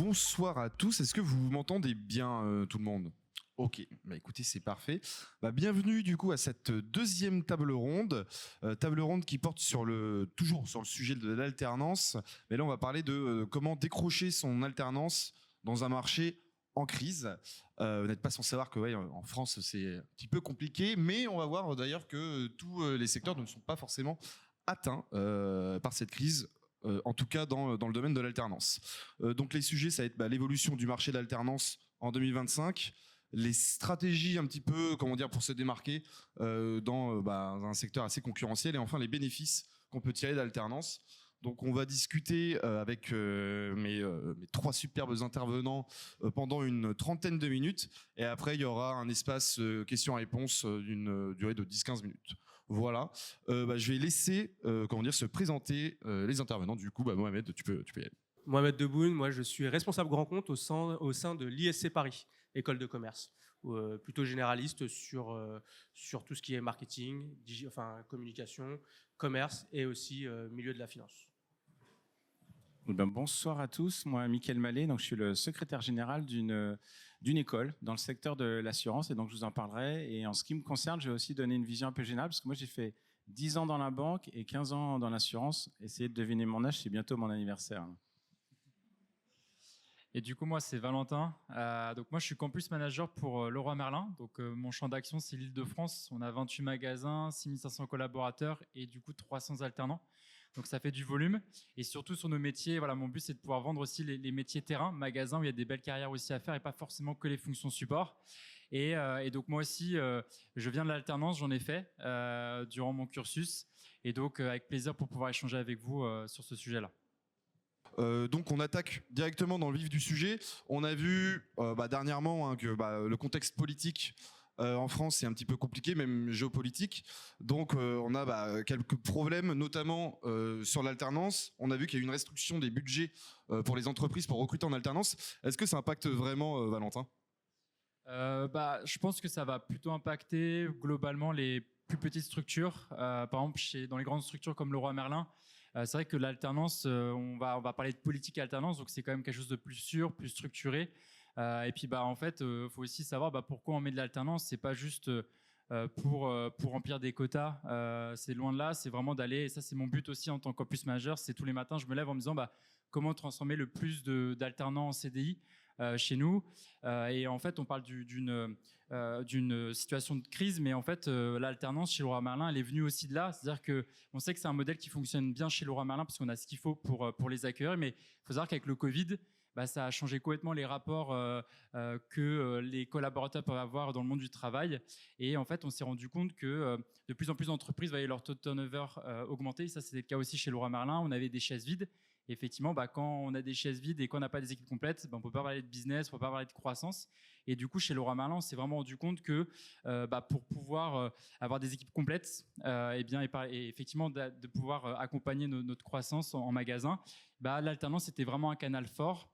bonsoir à tous. Est-ce que vous m'entendez bien, tout le monde ? Ok, bah écoutez, c'est parfait. Bienvenue du coup à cette deuxième table ronde qui porte toujours sur le sujet de l'alternance. Mais là, on va parler de comment décrocher son alternance dans un marché en crise. Vous n'êtes pas sans savoir que en France, c'est un petit peu compliqué, mais on va voir d'ailleurs que tous les secteurs ne sont pas forcément atteints par cette crise. En tout cas dans le domaine de l'alternance. Donc les sujets, ça va être l'évolution du marché de l'alternance en 2025, les stratégies un petit peu, pour se démarquer dans un secteur assez concurrentiel, et enfin les bénéfices qu'on peut tirer d'alternance. Donc on va discuter avec mes trois superbes intervenants pendant une trentaine de minutes, et après il y aura un espace questions-réponses d'une durée de 10-15 minutes. Voilà, je vais laisser se présenter les intervenants. Du coup, Mohamed, tu peux y aller. Mohamed Deboun, moi je suis responsable grand compte au sein de l'ISC Paris, école de commerce, plutôt généraliste sur tout ce qui est marketing, communication, commerce et aussi milieu de la finance. Bonsoir à tous, moi Mickaël Mallet, donc je suis le secrétaire général d'une école dans le secteur de l'assurance, et donc je vous en parlerai. Et en ce qui me concerne, je vais aussi donner une vision un peu générale, parce que moi j'ai fait 10 ans dans la banque et 15 ans dans l'assurance. Essayez de deviner mon âge, c'est bientôt mon anniversaire. Et du coup, moi, c'est Valentin. Donc moi, je suis campus manager pour Leroy Merlin. Donc mon champ d'action, c'est l'Île-de-France. On a 28 magasins, 6500 collaborateurs et du coup 300 alternants. Donc ça fait du volume. Et surtout sur nos métiers, voilà, mon but, c'est de pouvoir vendre aussi les métiers terrain, magasins où il y a des belles carrières aussi à faire et pas forcément que les fonctions support. Et donc moi aussi, je viens de l'alternance, j'en ai fait durant mon cursus. Et donc avec plaisir pour pouvoir échanger avec vous sur ce sujet-là. Donc on attaque directement dans le vif du sujet. On a vu dernièrement que le contexte politique en France est un petit peu compliqué, même géopolitique. Donc on a quelques problèmes, notamment sur l'alternance. On a vu qu'il y a eu une restriction des budgets pour les entreprises pour recruter en alternance. Est-ce que ça impacte vraiment, Valentin ? Je pense que ça va plutôt impacter globalement les plus petites structures. Par exemple, dans les grandes structures comme Leroy Merlin, c'est vrai que l'alternance, on va parler de politique alternance, donc c'est quand même quelque chose de plus sûr, plus structuré. Et puis en fait, faut aussi savoir pourquoi on met de l'alternance. C'est pas juste pour remplir des quotas. C'est loin de là. C'est vraiment d'aller. Et ça, c'est mon but aussi en tant que campus manager. C'est tous les matins, je me lève en me disant comment transformer le plus d'alternants en CDI chez nous. Et en fait, on parle d'une situation de crise, mais en fait, l'alternance chez Leroy Merlin, elle est venue aussi de là. C'est-à-dire que on sait que c'est un modèle qui fonctionne bien chez Leroy Merlin parce qu'on a ce qu'il faut pour les accueillir. Mais il faut savoir qu'avec le Covid, ça a changé complètement les rapports que les collaborateurs peuvent avoir dans le monde du travail. Et en fait, on s'est rendu compte que de plus en plus d'entreprises voyaient leur taux de turnover augmenter. Et ça, c'était le cas aussi chez Leroy Merlin. On avait des chaises vides. Et effectivement, quand on a des chaises vides et qu'on n'a pas des équipes complètes, on ne peut pas parler de business, on ne peut pas parler de croissance. Et du coup, chez Leroy Merlin, on s'est vraiment rendu compte que pour pouvoir avoir des équipes complètes, et effectivement de pouvoir accompagner notre croissance en magasin, l'alternance était vraiment un canal fort.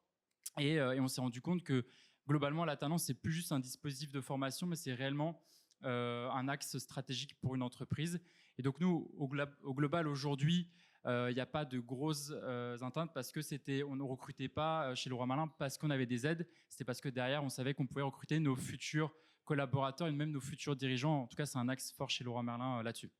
Et on s'est rendu compte que globalement, l'alternance, c'est plus juste un dispositif de formation, mais c'est réellement un axe stratégique pour une entreprise. Et donc nous, au global, aujourd'hui, il n'y a pas de grosses atteintes parce que on ne recrutait pas chez Leroy Merlin parce qu'on avait des aides. C'était parce que derrière, on savait qu'on pouvait recruter nos futurs collaborateurs et même nos futurs dirigeants. En tout cas, c'est un axe fort chez Leroy Merlin là-dessus.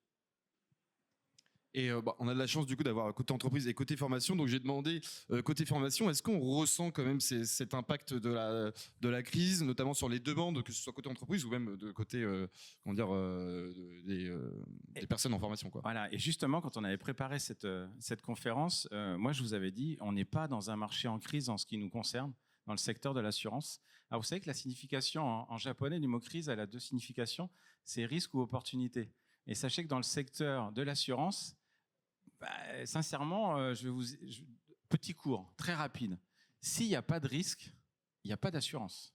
Et on a de la chance du coup d'avoir côté entreprise et côté formation. Donc j'ai demandé côté formation, est-ce qu'on ressent quand même cet impact de la crise, notamment sur les demandes, que ce soit côté entreprise ou même de côté des personnes en formation, quoi. Voilà. Et justement, quand on avait préparé cette conférence, moi je vous avais dit, on n'est pas dans un marché en crise en ce qui nous concerne, dans le secteur de l'assurance. Alors vous savez que la signification en japonais du mot crise, elle a deux significations, c'est risque ou opportunité. Et sachez que dans le secteur de l'assurance, sincèrement, petit cours, très rapide. S'il n'y a pas de risque, il n'y a pas d'assurance.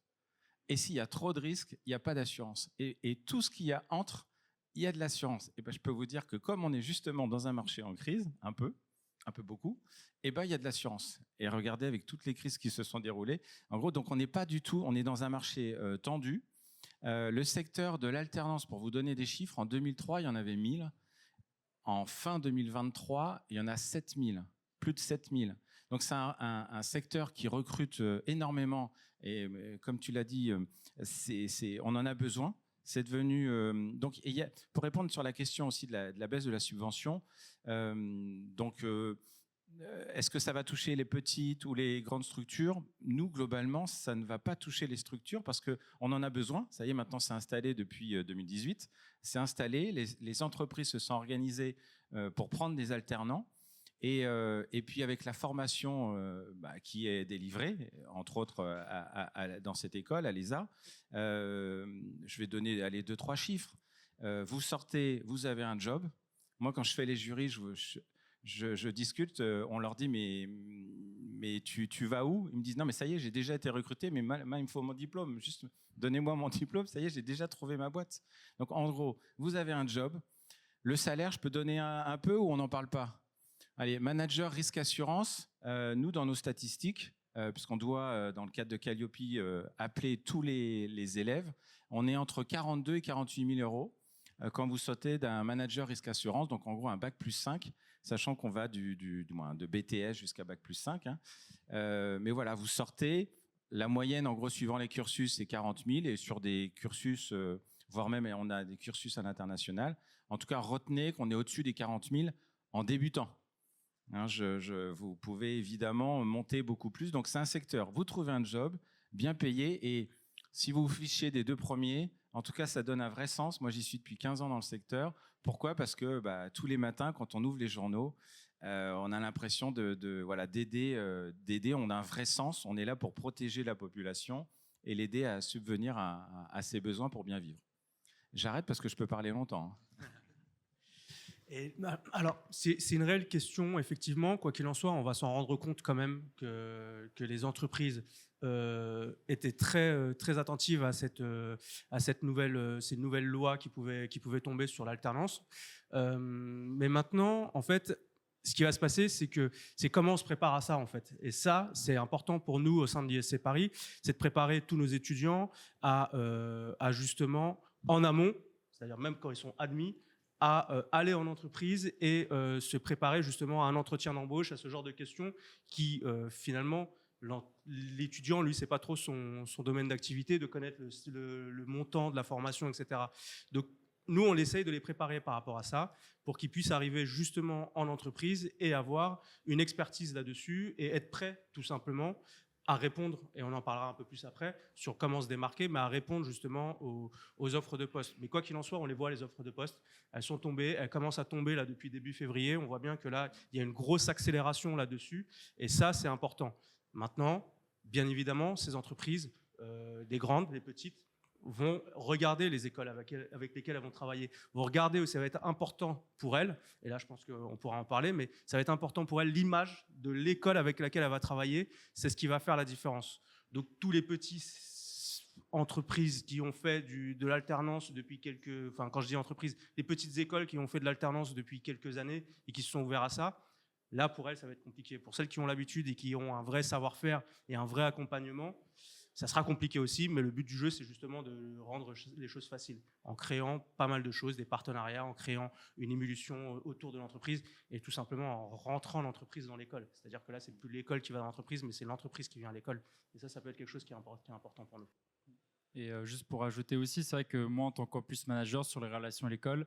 Et s'il y a trop de risques, il n'y a pas d'assurance. Et tout ce qu'il y a entre, il y a de l'assurance. Et je peux vous dire que comme on est justement dans un marché en crise, un peu beaucoup, il y a de l'assurance. Et regardez avec toutes les crises qui se sont déroulées. En gros, donc on n'est pas du tout, on est dans un marché tendu. Le secteur de l'alternance, pour vous donner des chiffres, en 2003, il y en avait 1000. En fin 2023, il y en a 7000, plus de 7000. Donc c'est un secteur qui recrute énormément et comme tu l'as dit, on en a besoin. C'est devenu donc pour répondre sur la question aussi de la baisse de la subvention. Est-ce que ça va toucher les petites ou les grandes structures? Nous, globalement, ça ne va pas toucher les structures parce qu'on en a besoin. Ça y est, maintenant, c'est installé depuis 2018. C'est installé. Les entreprises se sont organisées pour prendre des alternants. Et puis, avec la formation qui est délivrée, entre autres dans cette école, à l'ESA, je vais donner 2-3 chiffres. Vous sortez, vous avez un job. Moi, quand je fais les jurys, je discute, on leur dit mais tu vas où? Ils me disent non mais ça y est, j'ai déjà été recruté, mais il me faut mon diplôme, juste donnez-moi mon diplôme, ça y est, j'ai déjà trouvé ma boîte. Donc en gros, vous avez un job, le salaire, je peux donner un peu ou on n'en parle pas? Allez, manager risque assurance, nous dans nos statistiques, puisqu'on doit dans le cadre de Calliope appeler tous les élèves, on est entre 42 et 48 000 euros quand vous sautez d'un manager risque assurance, donc en gros un bac plus 5, sachant qu'on va de BTS jusqu'à bac plus 5. Mais voilà, vous sortez, la moyenne en gros suivant les cursus c'est 40 000 et sur des cursus, voire même on a des cursus à l'international. En tout cas, retenez qu'on est au-dessus des 40 000 en débutant. Vous pouvez évidemment monter beaucoup plus. Donc c'est un secteur, vous trouvez un job bien payé et si vous vous fichez des 2 premiers, en tout cas ça donne un vrai sens. Moi j'y suis depuis 15 ans dans le secteur. Pourquoi? Parce que tous les matins quand on ouvre les journaux, on a l'impression d'aider, on a un vrai sens, on est là pour protéger la population et l'aider à subvenir à ses besoins pour bien vivre. J'arrête parce que je peux parler longtemps. Alors, c'est une réelle question, effectivement. Quoi qu'il en soit, on va s'en rendre compte quand même que les entreprises étaient très attentives à ces nouvelles lois qui pouvaient tomber sur l'alternance. Mais maintenant, en fait, ce qui va se passer, c'est comment on se prépare à ça, en fait. Et ça, c'est important pour nous au sein de l'ISC Paris, c'est de préparer tous nos étudiants à justement, en amont, c'est-à-dire même quand ils sont admis, à aller en entreprise et se préparer justement à un entretien d'embauche, à ce genre de questions qui finalement l'étudiant, lui, c'est pas trop son domaine d'activité, de connaître le montant de la formation, etc. Donc nous, on essaye de les préparer par rapport à ça pour qu'ils puissent arriver justement en entreprise et avoir une expertise là-dessus et être prêts tout simplement à répondre, et on en parlera un peu plus après, sur comment se démarquer, mais à répondre justement aux offres de poste. Mais quoi qu'il en soit, on les voit, les offres de poste, elles sont tombées, elles commencent à tomber là depuis début février, on voit bien que là, il y a une grosse accélération là-dessus, et ça, c'est important. Maintenant, bien évidemment, ces entreprises, les grandes, les petites, vont regarder les écoles avec lesquelles elles vont travailler, vont regarder où ça va être important pour elles, et là je pense qu'on pourra en parler, mais ça va être important pour elles, l'image de l'école avec laquelle elle va travailler, c'est ce qui va faire la différence. Donc tous les petits entreprises qui ont fait de l'alternance depuis quand je dis entreprises, les petites écoles qui ont fait de l'alternance depuis quelques années et qui se sont ouvertes à ça, là pour elles ça va être compliqué. Pour celles qui ont l'habitude et qui ont un vrai savoir-faire et un vrai accompagnement, ça sera compliqué aussi, mais le but du jeu, c'est justement de rendre les choses faciles, en créant pas mal de choses, des partenariats, en créant une émulsion autour de l'entreprise et tout simplement en rentrant l'entreprise dans l'école. C'est-à-dire que là, c'est plus l'école qui va dans l'entreprise, mais c'est l'entreprise qui vient à l'école. Et ça peut être quelque chose qui est important pour nous. Et juste pour ajouter aussi, c'est vrai que moi, en tant que campus manager sur les relations à l'école,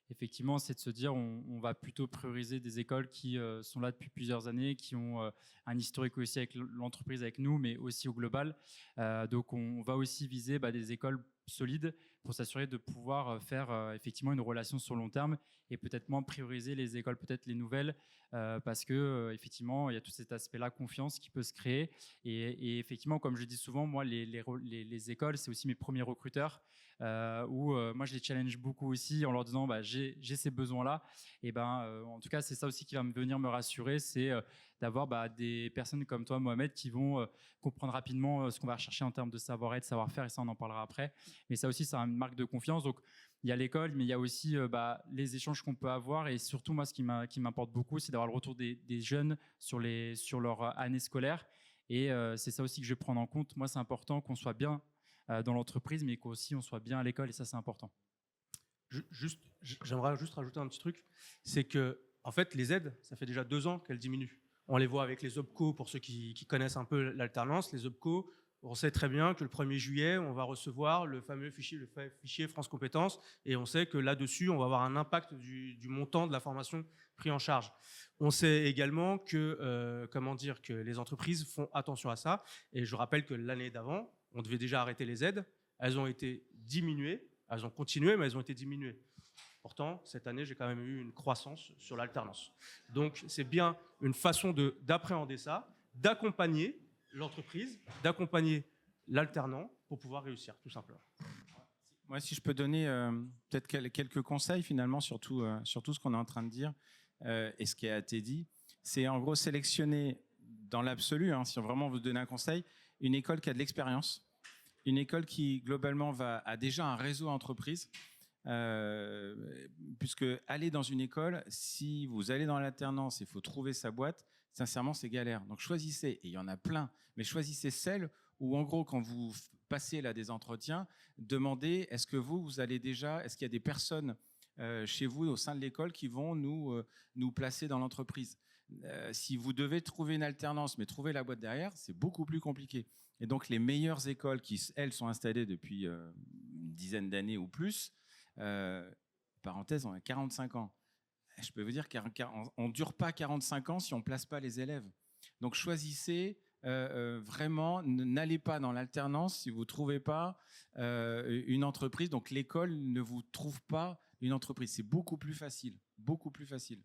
effectivement, c'est de se dire on va plutôt prioriser des écoles qui sont là depuis plusieurs années, qui ont un historique aussi avec l'entreprise, avec nous, mais aussi au global. Donc, on va aussi viser des écoles solides pour s'assurer de pouvoir faire effectivement une relation sur le long terme et peut-être moins prioriser les écoles, peut-être les nouvelles, parce que effectivement, il y a tout cet aspect-là, confiance qui peut se créer. Et effectivement, comme je dis souvent, moi, les écoles, c'est aussi mes premiers recruteurs. Où moi je les challenge beaucoup aussi en leur disant j'ai ces besoins-là. Et en tout cas, c'est ça aussi qui va venir me rassurer, c'est d'avoir des personnes comme toi, Mohamed, qui vont comprendre rapidement ce qu'on va rechercher en termes de savoir-être, savoir-faire, et ça on en parlera après. Mais ça aussi, c'est une marque de confiance. Donc il y a l'école, mais il y a aussi les échanges qu'on peut avoir. Et surtout, moi, ce qui m'importe beaucoup, c'est d'avoir le retour des jeunes sur leur année scolaire. Et c'est ça aussi que je vais prendre en compte. Moi, c'est important qu'on soit bien dans l'entreprise, mais qu'aussi on soit bien à l'école, et ça, c'est important. J'aimerais juste rajouter un petit truc, c'est que en fait, les aides, ça fait déjà 2 ans qu'elles diminuent. On les voit avec les OPCO, pour ceux qui connaissent un peu l'alternance. Les OPCO, on sait très bien que le 1er juillet, on va recevoir le fameux fichier France Compétences, et on sait que là-dessus, on va avoir un impact du montant de la formation pris en charge. On sait également que, que les entreprises font attention à ça. Et je rappelle que l'année d'avant, on devait déjà arrêter les aides. Elles ont été diminuées. Elles ont continué, mais elles ont été diminuées. Pourtant, cette année, j'ai quand même eu une croissance sur l'alternance. Donc, c'est bien une façon d'appréhender ça, d'accompagner l'entreprise, d'accompagner l'alternant pour pouvoir réussir, tout simplement. Moi, si je peux donner peut-être quelques conseils finalement sur tout ce qu'on est en train de dire et ce qui a été dit, c'est en gros sélectionner dans l'absolu, si on vraiment vous donner un conseil, une école qui a de l'expérience, une école qui globalement a déjà un réseau entreprise. Puisque aller dans une école, si vous allez dans l'alternance, il faut trouver sa boîte, sincèrement c'est galère. Donc choisissez, et il y en a plein, mais choisissez celle où en gros quand vous passez là des entretiens, demandez est-ce qu'il y a des personnes chez vous au sein de l'école qui vont nous placer dans l'entreprise. Si vous devez trouver une alternance mais trouver la boîte derrière, c'est beaucoup plus compliqué. Et donc les meilleures écoles qui elles sont installées depuis une dizaine d'années ou plus, parenthèse, on a 45 ans. Je peux vous dire qu'on ne dure pas 45 ans si on ne place pas les élèves. Donc choisissez vraiment, n'allez pas dans l'alternance si vous ne trouvez pas une entreprise. Donc l'école ne vous trouve pas une entreprise. C'est beaucoup plus facile, beaucoup plus facile.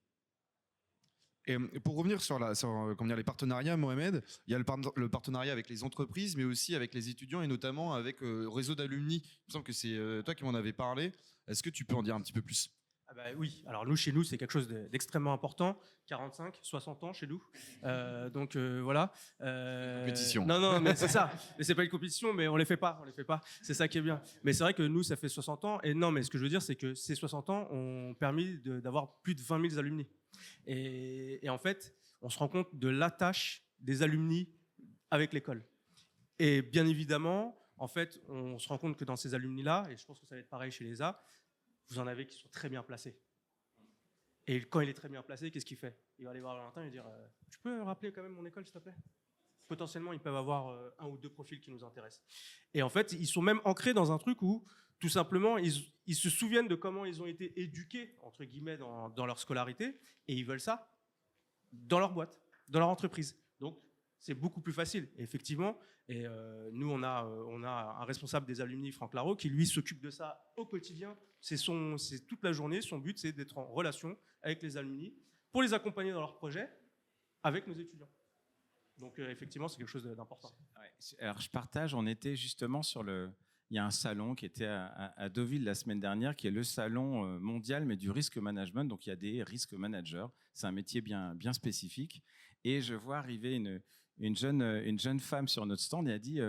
Et pour revenir sur les partenariats, Mohamed, il y a le partenariat avec les entreprises, mais aussi avec les étudiants et notamment avec le réseau d'alumni. Il me semble que c'est toi qui m'en avais parlé. Est-ce que tu peux en dire un petit peu plus ? Oui, alors chez nous, c'est quelque chose d'extrêmement important. 45, 60 ans chez nous. Voilà. Compétition. Non, mais c'est ça. Mais c'est pas une compétition, mais on les fait pas. C'est ça qui est bien. Mais c'est vrai que nous, ça fait 60 ans. Et non, mais ce que je veux dire, c'est que ces 60 ans ont permis d'avoir plus de 20 000 alumni. Et en fait, on se rend compte de l'attache des alumni avec l'école. Et bien évidemment, en fait, on se rend compte que dans ces alumni-là, et je pense que ça va être pareil chez les A, vous en avez qui sont très bien placés. Et quand il est très bien placé, qu'est-ce qu'il fait ? Il va aller voir Valentin et dire « Tu peux rappeler quand même mon école, s'il te plaît ?» Potentiellement, ils peuvent avoir un ou deux profils qui nous intéressent. Et en fait, ils sont même ancrés dans un truc où, tout simplement, ils se souviennent de comment ils ont été éduqués, entre guillemets, dans leur scolarité, et ils veulent ça dans leur boîte, dans leur entreprise. Donc, c'est beaucoup plus facile. Et effectivement, nous, on a un responsable des alumni, Franck Larreau, qui lui s'occupe de ça au quotidien. C'est toute la journée. Son but, c'est d'être en relation avec les alumni pour les accompagner dans leurs projets avec nos étudiants. Donc, effectivement, c'est quelque chose d'important. Ouais. Alors, je partage. On était justement il y a un salon qui était à Deauville la semaine dernière, qui est le salon mondial, mais du risk management. Donc, il y a des risk managers. C'est un métier bien spécifique. Et je vois arriver une jeune femme sur notre stand et a dit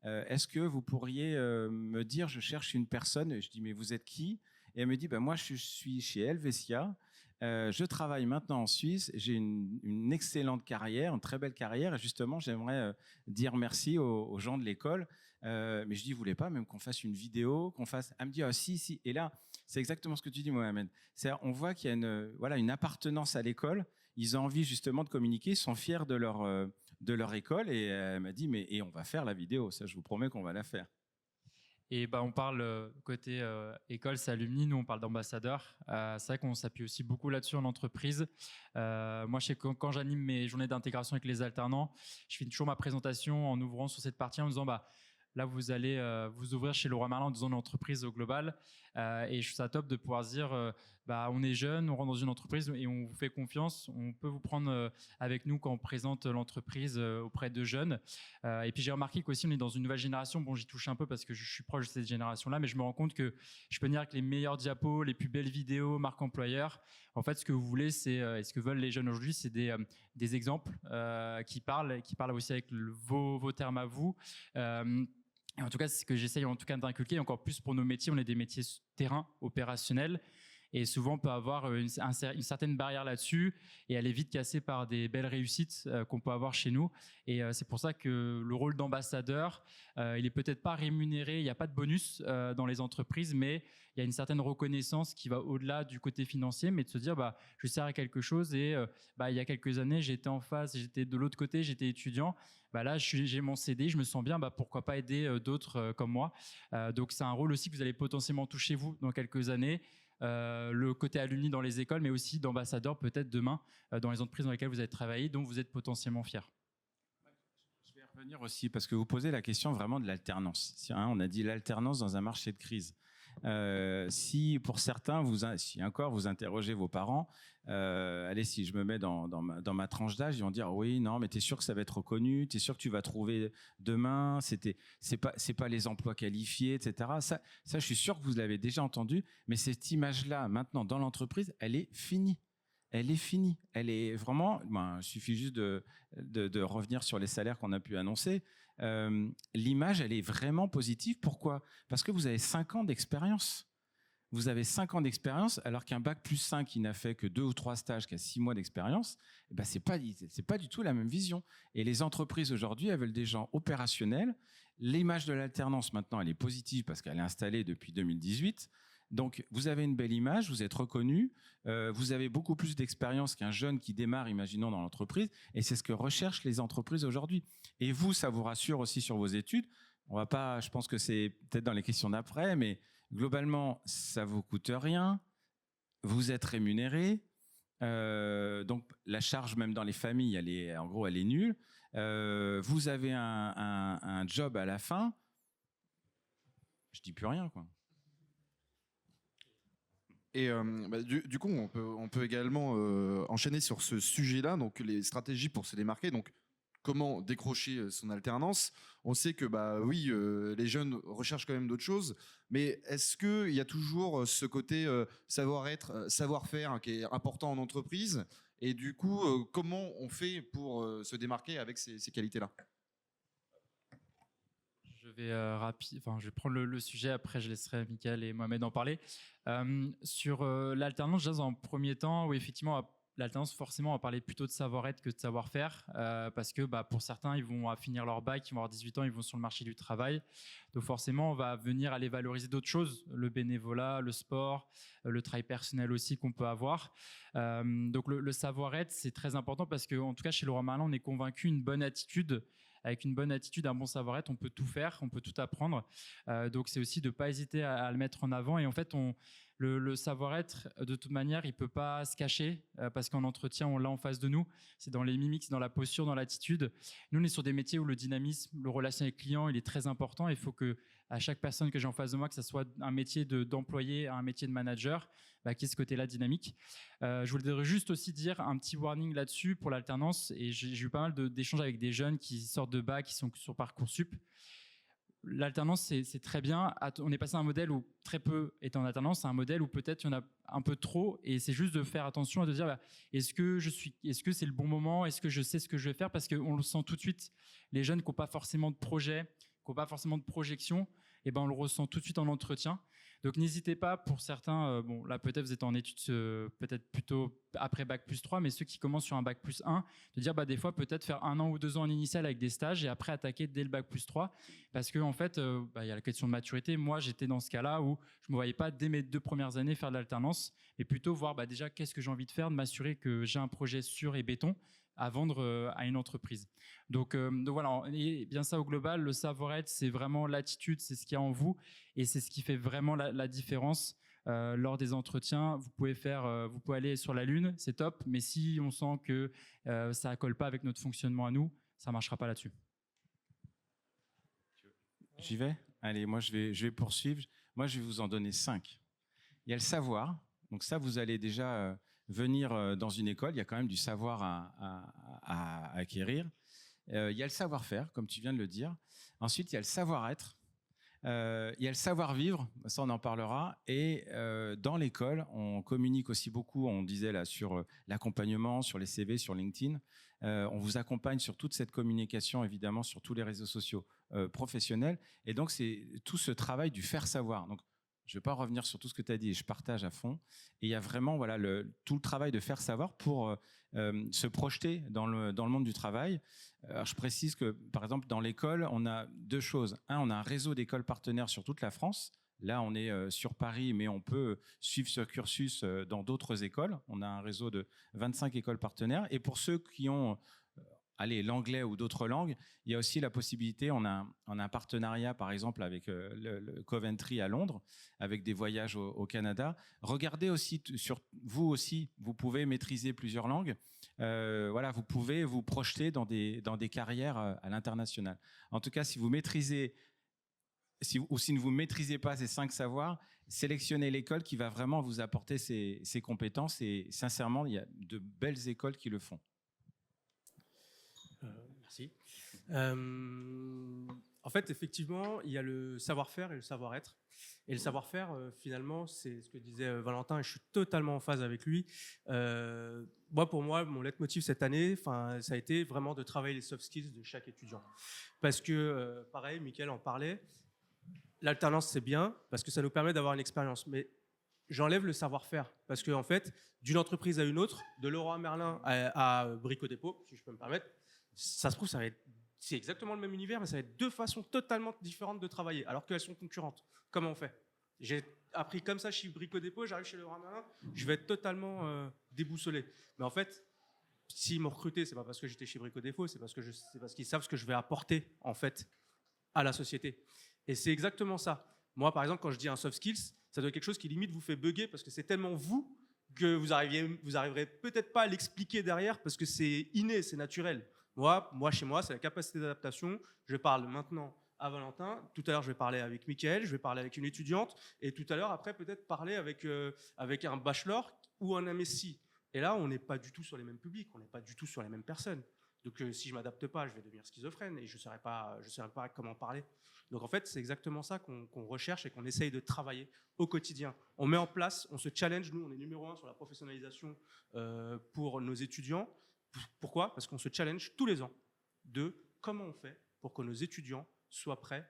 est-ce que vous pourriez me dire, je cherche une personne. Et je dis mais vous êtes qui? Et elle me dit moi je suis chez Helvetia, je travaille maintenant en Suisse, j'ai une excellente carrière, une très belle carrière, et justement j'aimerais dire merci aux gens de l'école, mais je dis vous voulez pas même qu'on fasse une vidéo, elle me dit si, et là c'est exactement ce que tu dis Mohamed, c'est-à-dire on voit qu'il y a une appartenance à l'école. Ils ont envie justement de communiquer, ils sont fiers de leur école, et elle m'a dit et on va faire la vidéo, ça je vous promets qu'on va la faire. Et on parle côté école, c'est alumni, nous on parle d'ambassadeurs. C'est vrai qu'on s'appuie aussi beaucoup là-dessus en entreprise. Moi, je sais que quand j'anime mes journées d'intégration avec les alternants, je fais toujours ma présentation en ouvrant sur cette partie en disant là, vous allez vous ouvrir chez Leroy Merlin en disant une entreprise au global. Et je trouve ça top de pouvoir se dire on est jeune, on rentre dans une entreprise et on vous fait confiance. On peut vous prendre avec nous quand on présente l'entreprise auprès de jeunes. Et puis j'ai remarqué qu'aussi on est dans une nouvelle génération. Bon, j'y touche un peu parce que je suis proche de cette génération-là, mais je me rends compte que je peux venir avec les meilleurs diapos, les plus belles vidéos, marque employeur. En fait, ce que vous voulez, et ce que veulent les jeunes aujourd'hui, c'est des exemples qui parlent aussi avec vos termes à vous. Et en tout cas, c'est ce que j'essaye d'inculquer encore plus pour nos métiers. On est des métiers terrain, opérationnels. Et souvent, on peut avoir une certaine barrière là-dessus et elle est vite cassée par des belles réussites qu'on peut avoir chez nous. Et c'est pour ça que le rôle d'ambassadeur, il n'est peut-être pas rémunéré, il n'y a pas de bonus dans les entreprises, mais il y a une certaine reconnaissance qui va au-delà du côté financier, mais de se dire, je sers à quelque chose et il y a quelques années, j'étais en face, j'étais de l'autre côté, j'étais étudiant. Là, j'ai mon CD, je me sens bien, pourquoi pas aider d'autres comme moi. Donc, c'est un rôle aussi que vous allez potentiellement toucher, vous, dans quelques années. Le côté alumni dans les écoles, mais aussi d'ambassadeur peut-être demain dans les entreprises dans lesquelles vous avez travaillé, dont vous êtes potentiellement fier. Je vais revenir aussi, parce que vous posez la question vraiment de l'alternance. On a dit l'alternance dans un marché de crise. Si pour certains, si encore vous interrogez vos parents, allez, si je me mets dans ma tranche d'âge, ils vont dire oui, non, mais t'es sûr que ça va être reconnu, t'es sûr que tu vas trouver demain, c'est pas les emplois qualifiés, etc. Ça, je suis sûr que vous l'avez déjà entendu, mais cette image-là, maintenant dans l'entreprise, elle est finie. Elle est finie. Elle est vraiment. Il suffit juste de revenir sur les salaires qu'on a pu annoncer. L'image, elle est vraiment positive. Pourquoi ? Parce que vous avez 5 ans d'expérience. Vous avez 5 ans d'expérience, alors qu'un bac plus 5 qui n'a fait que 2 ou 3 stages, qui a 6 mois d'expérience, c'est pas du tout la même vision. Et les entreprises aujourd'hui, elles veulent des gens opérationnels. L'image de l'alternance, maintenant, elle est positive parce qu'elle est installée depuis 2018. Donc, vous avez une belle image, vous êtes reconnu, vous avez beaucoup plus d'expérience qu'un jeune qui démarre, imaginons, dans l'entreprise, et c'est ce que recherchent les entreprises aujourd'hui. Et vous, ça vous rassure aussi sur vos études. On va pas, je pense que c'est peut-être dans les questions d'après, mais globalement, ça vous coûte rien, vous êtes rémunéré, donc la charge même dans les familles, elle est nulle. Vous avez un job à la fin. Je dis plus rien, quoi. Et du coup, on peut également enchaîner sur ce sujet-là, donc les stratégies pour se démarquer. Donc, comment décrocher son alternance ? On sait que oui, les jeunes recherchent quand même d'autres choses, mais est-ce qu'il y a toujours ce côté savoir-être, savoir-faire qui est important en entreprise ? Et du coup, comment on fait pour se démarquer avec ces qualités-là ? Je vais prendre le sujet, après je laisserai Mickaël et Mohamed en parler. Sur l'alternance, déjà dans un premier temps, oui, effectivement, l'alternance, forcément, on va parler plutôt de savoir-être que de savoir-faire, parce que pour certains, ils vont finir leur bac, ils vont avoir 18 ans, ils vont sur le marché du travail. Donc forcément, on va venir aller valoriser d'autres choses, le bénévolat, le sport, le travail personnel aussi qu'on peut avoir. Donc le savoir-être, c'est très important parce qu'en tout cas, chez Leroy Merlin, on est convaincu une bonne attitude. Avec une bonne attitude, un bon savoir-être, on peut tout faire, on peut tout apprendre. Donc, c'est aussi de ne pas hésiter à le mettre en avant. Et en fait, le savoir-être, de toute manière, il ne peut pas se cacher parce qu'en entretien, on l'a en face de nous. C'est dans les mimiques, c'est dans la posture, dans l'attitude. Nous, on est sur des métiers où le dynamisme, le relation avec le client, il est très important. Il faut que à chaque personne que j'ai en face de moi, que ce soit un métier d'employé, un métier de manager, qui est ce côté-là dynamique. Je voudrais juste aussi dire un petit warning là-dessus pour l'alternance. Et j'ai eu pas mal d'échanges avec des jeunes qui sortent de bac, qui sont sur Parcoursup. L'alternance, c'est très bien. On est passé à un modèle où très peu est en alternance, à un modèle où peut-être il y en a un peu trop. Et c'est juste de faire attention et de dire est-ce que c'est le bon moment ? Est-ce que je sais ce que je vais faire ? Parce qu'on le sent tout de suite. Les jeunes qui n'ont pas forcément de projet, qui n'ont pas forcément de projection, on le ressent tout de suite en entretien. Donc n'hésitez pas, pour certains, là peut-être vous êtes en études peut-être plutôt après bac plus 3, mais ceux qui commencent sur un bac plus 1, de dire des fois peut-être faire 1 an ou 2 ans en initial avec des stages et après attaquer dès le bac plus 3, parce qu'en fait, il y a la question de maturité. Moi, j'étais dans ce cas-là où je ne me voyais pas dès mes 2 premières années faire de l'alternance, mais plutôt voir déjà qu'est-ce que j'ai envie de faire, de m'assurer que j'ai un projet sûr et béton à vendre à une entreprise. Donc voilà, et bien ça au global, le savoir-être, c'est vraiment l'attitude, c'est ce qu'il y a en vous et c'est ce qui fait vraiment la différence lors des entretiens. Vous pouvez aller sur la Lune, c'est top, mais si on sent que ça ne colle pas avec notre fonctionnement à nous, ça ne marchera pas là-dessus. J'y vais ? Allez, moi je vais poursuivre. Moi je vais vous en donner 5. Il y a le savoir, donc ça vous allez déjà venir dans une école, il y a quand même du savoir à acquérir. Il y a le savoir-faire, comme tu viens de le dire. Ensuite, il y a le savoir-être. Il y a le savoir-vivre, ça on en parlera. Et dans l'école, on communique aussi beaucoup, on disait là, sur l'accompagnement, sur les CV, sur LinkedIn. On vous accompagne sur toute cette communication, évidemment, sur tous les réseaux sociaux professionnels. Et donc, c'est tout ce travail du faire savoir. Donc, Je ne vais pas revenir sur tout ce que tu as dit, je partage à fond. Et il y a vraiment voilà, tout le travail de faire savoir pour se projeter dans le monde du travail. Alors, je précise que, par exemple, dans l'école, on a deux choses. Un, on a un réseau d'écoles partenaires sur toute la France. Là, on est sur Paris, mais on peut suivre ce cursus dans d'autres écoles. On a un réseau de 25 écoles partenaires. Et pour ceux qui ont l'anglais ou d'autres langues, il y a aussi la possibilité, on a un partenariat par exemple avec le Coventry à Londres, avec des voyages au Canada. Regardez aussi, vous pouvez maîtriser plusieurs langues. Voilà, vous pouvez vous projeter dans des carrières à l'international. En tout cas, si vous maîtrisez, si ne vous maîtrisez pas ces 5 savoirs, sélectionnez l'école qui va vraiment vous apporter ces compétences. Et sincèrement, il y a de belles écoles qui le font. Merci. En fait, effectivement, il y a le savoir-faire et le savoir-être. Et le savoir-faire, finalement, c'est ce que disait Valentin, et je suis totalement en phase avec lui. Pour moi, mon leitmotiv cette année, ça a été vraiment de travailler les soft skills de chaque étudiant. Parce que, pareil, Mickaël en parlait, l'alternance, c'est bien, parce que ça nous permet d'avoir une expérience. Mais j'enlève le savoir-faire, parce qu'en fait, d'une entreprise à une autre, de Leroy Merlin à Brico Dépôt, si je peux me permettre, ça se trouve, c'est exactement le même univers, mais ça va être 2 façons totalement différentes de travailler, alors qu'elles sont concurrentes. Comment on fait? J'ai appris comme ça chez Brico Dépôt, j'arrive chez Leroy Merlin, je vais être totalement déboussolé. Mais en fait, s'ils m'ont recruté, c'est pas parce que j'étais chez Brico Dépôt, c'est parce qu'ils savent ce que je vais apporter en fait à la société. Et c'est exactement ça. Moi, par exemple, quand je dis un soft skills, ça doit être quelque chose qui limite vous fait bugger parce que c'est tellement vous que vous arriverez peut-être pas à l'expliquer derrière parce que c'est inné, c'est naturel. Moi, chez moi, c'est la capacité d'adaptation. Je parle maintenant à Valentin. Tout à l'heure, je vais parler avec Mickaël, je vais parler avec une étudiante. Et tout à l'heure, après, peut-être parler avec un bachelor ou un MSc. Et là, on n'est pas du tout sur les mêmes publics, on n'est pas du tout sur les mêmes personnes. Donc, si je ne m'adapte pas, je vais devenir schizophrène et je ne saurais pas comment parler. Donc, en fait, c'est exactement ça qu'on recherche et qu'on essaye de travailler au quotidien. On met en place, on se challenge. Nous, on est numéro 1 sur la professionnalisation pour nos étudiants. Pourquoi? Parce qu'on se challenge tous les ans de comment on fait pour que nos étudiants soient prêts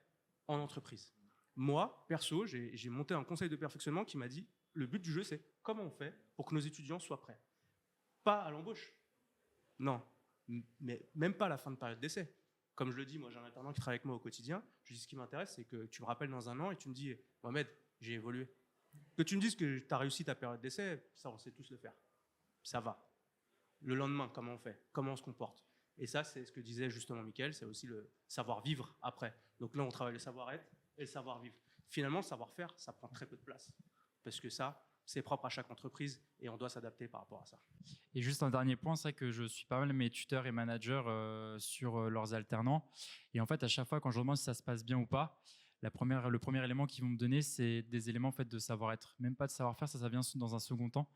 en entreprise. Moi, perso, j'ai monté un conseil de perfectionnement qui m'a dit le but du jeu, c'est comment on fait pour que nos étudiants soient prêts. Pas à l'embauche. Non, mais même pas à la fin de période d'essai. Comme je le dis, moi, j'ai un alternant qui travaille avec moi au quotidien. Je dis ce qui m'intéresse, c'est que tu me rappelles dans 1 an et tu me dis Mohamed, j'ai évolué. Que tu me dises que tu as réussi ta période d'essai, ça, on sait tous le faire. Ça va. Le lendemain, comment on fait? Comment on se comporte? Et ça, c'est ce que disait justement Mickaël, c'est aussi le savoir-vivre après. Donc là, on travaille le savoir-être et le savoir-vivre. Finalement, le savoir-faire, ça prend très peu de place. Parce que ça, c'est propre à chaque entreprise et on doit s'adapter par rapport à ça. Et juste un dernier point, c'est que je suis pas mal mes tuteurs et managers sur leurs alternants. Et en fait, à chaque fois, quand je demande si ça se passe bien ou pas, le premier élément qu'ils vont me donner, c'est des éléments en fait, de savoir-être. Même pas de savoir-faire, ça vient dans un second temps.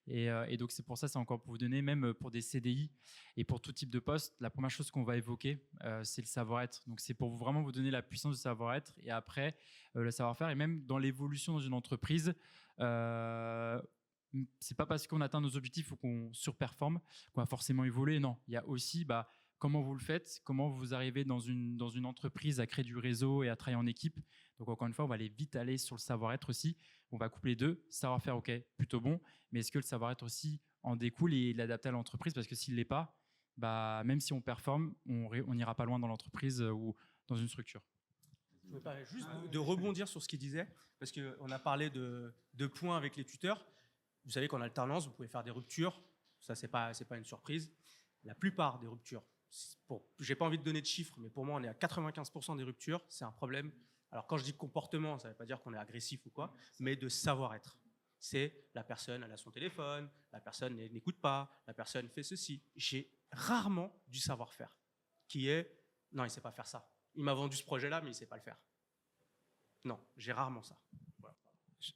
Et donc, c'est pour ça, c'est encore pour vous donner, même pour des CDI et pour tout type de poste, la première chose qu'on va évoquer, c'est le savoir-être. Donc, c'est pour vraiment vous donner la puissance du savoir-être et après, le savoir-faire. Et même dans l'évolution dans une entreprise, c'est pas parce qu'on atteint nos objectifs ou qu'on surperforme qu'on va forcément évoluer. Non, il y a aussi comment vous le faites, comment vous arrivez dans une entreprise à créer du réseau et à travailler en équipe. Donc encore une fois, on va aller sur le savoir-être aussi. On va coupler les deux. Savoir-faire, ok, plutôt bon, mais est-ce que le savoir-être aussi en découle et l'adapter à l'entreprise? Parce que s'il ne l'est pas, même si on performe, on n'ira pas loin dans l'entreprise ou dans une structure. Je me permets juste de rebondir sur ce qu'il disait, parce qu'on a parlé de points avec les tuteurs. Vous savez qu'en alternance, vous pouvez faire des ruptures. Ça, c'est pas une surprise. La plupart des ruptures, je n'ai pas envie de donner de chiffres, mais pour moi, on est à 95% des ruptures. C'est un problème. Alors, quand je dis comportement, ça ne veut pas dire qu'on est agressif ou quoi, mais de savoir-être. C'est la personne, elle a son téléphone, la personne n'écoute pas, la personne fait ceci. J'ai rarement du savoir-faire qui est « non, il ne sait pas faire ça. Il m'a vendu ce projet-là, mais il ne sait pas le faire. » Non, j'ai rarement ça. Voilà.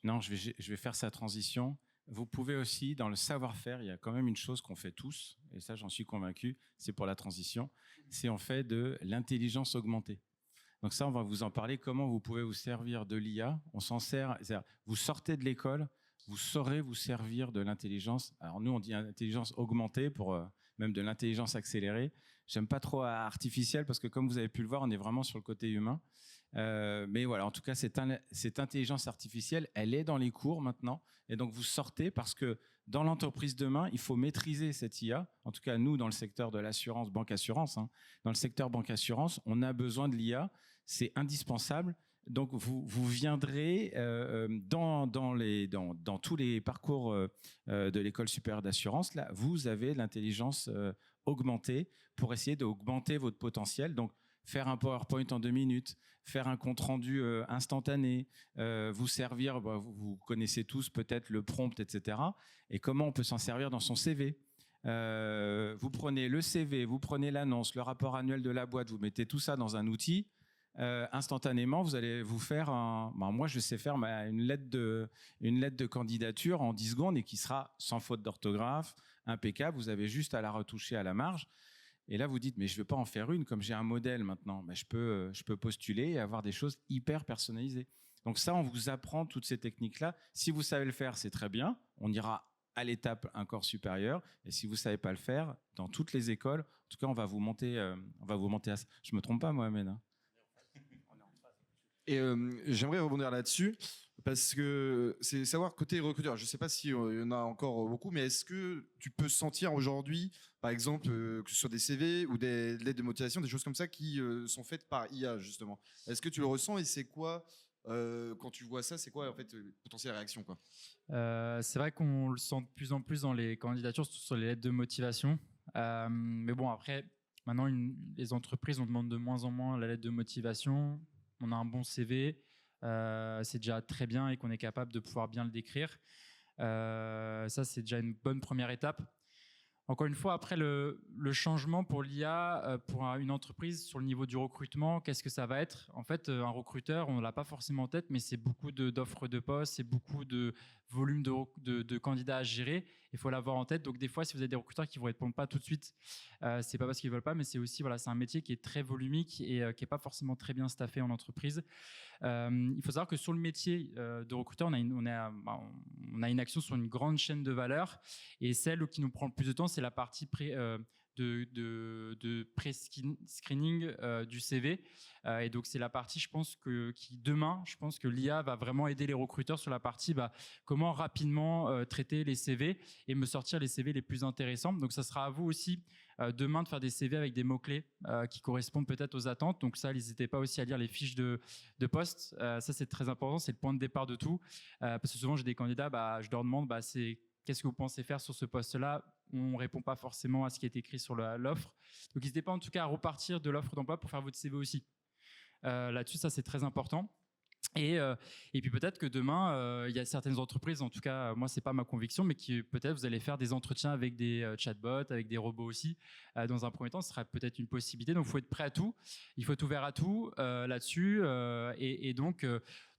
Non, je vais faire sa transition. Vous pouvez aussi, dans le savoir-faire, il y a quand même une chose qu'on fait tous, et ça j'en suis convaincu, c'est pour la transition, c'est en fait de l'intelligence augmentée. Donc ça, on va vous en parler, comment vous pouvez vous servir de l'IA. On s'en sert, c'est-à-dire, vous sortez de l'école, vous saurez vous servir de l'intelligence. Alors nous, on dit intelligence augmentée, pour même de l'intelligence accélérée. J'aime pas trop artificielle, parce que comme vous avez pu le voir, on est vraiment sur le côté humain. Mais voilà, en tout cas, cette intelligence artificielle, elle est dans les cours maintenant. Et donc, vous sortez parce que dans l'entreprise demain, il faut maîtriser cette IA. En tout cas, nous, dans le secteur de l'assurance, banque-assurance, hein, dans le secteur banque-assurance, on a besoin de l'IA. C'est indispensable. Donc, vous viendrez dans tous les parcours de l'école supérieure d'assurance. Là, vous avez l'intelligence augmentée pour essayer d'augmenter votre potentiel. Donc, faire un PowerPoint en 2 minutes, faire un compte-rendu instantané, vous servir, vous connaissez tous peut-être le prompt, etc. Et comment on peut s'en servir dans son CV. Vous prenez le CV, vous prenez l'annonce, le rapport annuel de la boîte, vous mettez tout ça dans un outil. Instantanément, vous allez vous faire moi, je sais faire une lettre de candidature en 10 secondes et qui sera sans faute d'orthographe, impeccable. Vous avez juste à la retoucher à la marge. Et là, vous dites, mais je ne veux pas en faire une, comme j'ai un modèle maintenant. Je peux postuler et avoir des choses hyper personnalisées. Donc ça, on vous apprend toutes ces techniques-là. Si vous savez le faire, c'est très bien. On ira à l'étape encore supérieure. Et si vous ne savez pas le faire, dans toutes les écoles, en tout cas, on va vous monter à ça. Je ne me trompe pas, Mohamed, hein. Et j'aimerais rebondir là-dessus parce que c'est savoir côté recruteur. Je ne sais pas s'il y en a encore beaucoup, mais est-ce que tu peux sentir aujourd'hui, par exemple, que ce soit des CV ou des lettres de motivation, des choses comme ça qui sont faites par IA justement. Est-ce que tu le ressens et c'est quoi quand tu vois ça, c'est quoi en fait potentielle réaction quoi? C'est vrai qu'on le sent de plus en plus dans les candidatures, surtout sur les lettres de motivation. Mais bon, après, maintenant, les entreprises, on demande de moins en moins la lettre de motivation. On a un bon CV, c'est déjà très bien et qu'on est capable de pouvoir bien le décrire. Ça, c'est déjà une bonne première étape. Encore une fois, après le changement pour l'IA, pour une entreprise sur le niveau du recrutement, qu'est-ce que ça va être? En fait, un recruteur, on ne l'a pas forcément en tête, mais c'est beaucoup d'offres de postes, c'est beaucoup de volume de candidats à gérer. Il faut l'avoir en tête. Donc des fois, si vous avez des recruteurs qui ne vous répondent pas tout de suite, c'est pas parce qu'ils ne veulent pas, mais c'est aussi c'est un métier qui est très volumique et qui n'est pas forcément très bien staffé en entreprise. Il faut savoir que sur le métier de recruteur, on a une action sur une grande chaîne de valeur et celle qui nous prend le plus de temps, c'est la partie de pré-screening du CV. Et donc, c'est la partie, je pense, demain, je pense que l'IA va vraiment aider les recruteurs sur la partie comment rapidement traiter les CV et me sortir les CV les plus intéressants. Donc, ça sera à vous aussi demain de faire des CV avec des mots-clés qui correspondent peut-être aux attentes. Donc ça, n'hésitez pas aussi à lire les fiches de poste. Ça, c'est très important, c'est le point de départ de tout. Parce que souvent, j'ai des candidats, je leur demande, qu'est-ce que vous pensez faire sur ce poste-là? On ne répond pas forcément à ce qui est écrit sur l'offre. Donc n'hésitez pas en tout cas à repartir de l'offre d'emploi pour faire votre CV aussi. Là-dessus, ça, c'est très important. Et puis peut-être que demain, il y a certaines entreprises, en tout cas, moi, c'est pas ma conviction, mais qui peut-être vous allez faire des entretiens avec des chatbots, avec des robots aussi. Dans un premier temps, ce sera peut-être une possibilité. Donc, il faut être prêt à tout. Il faut être ouvert à tout là-dessus. Et donc,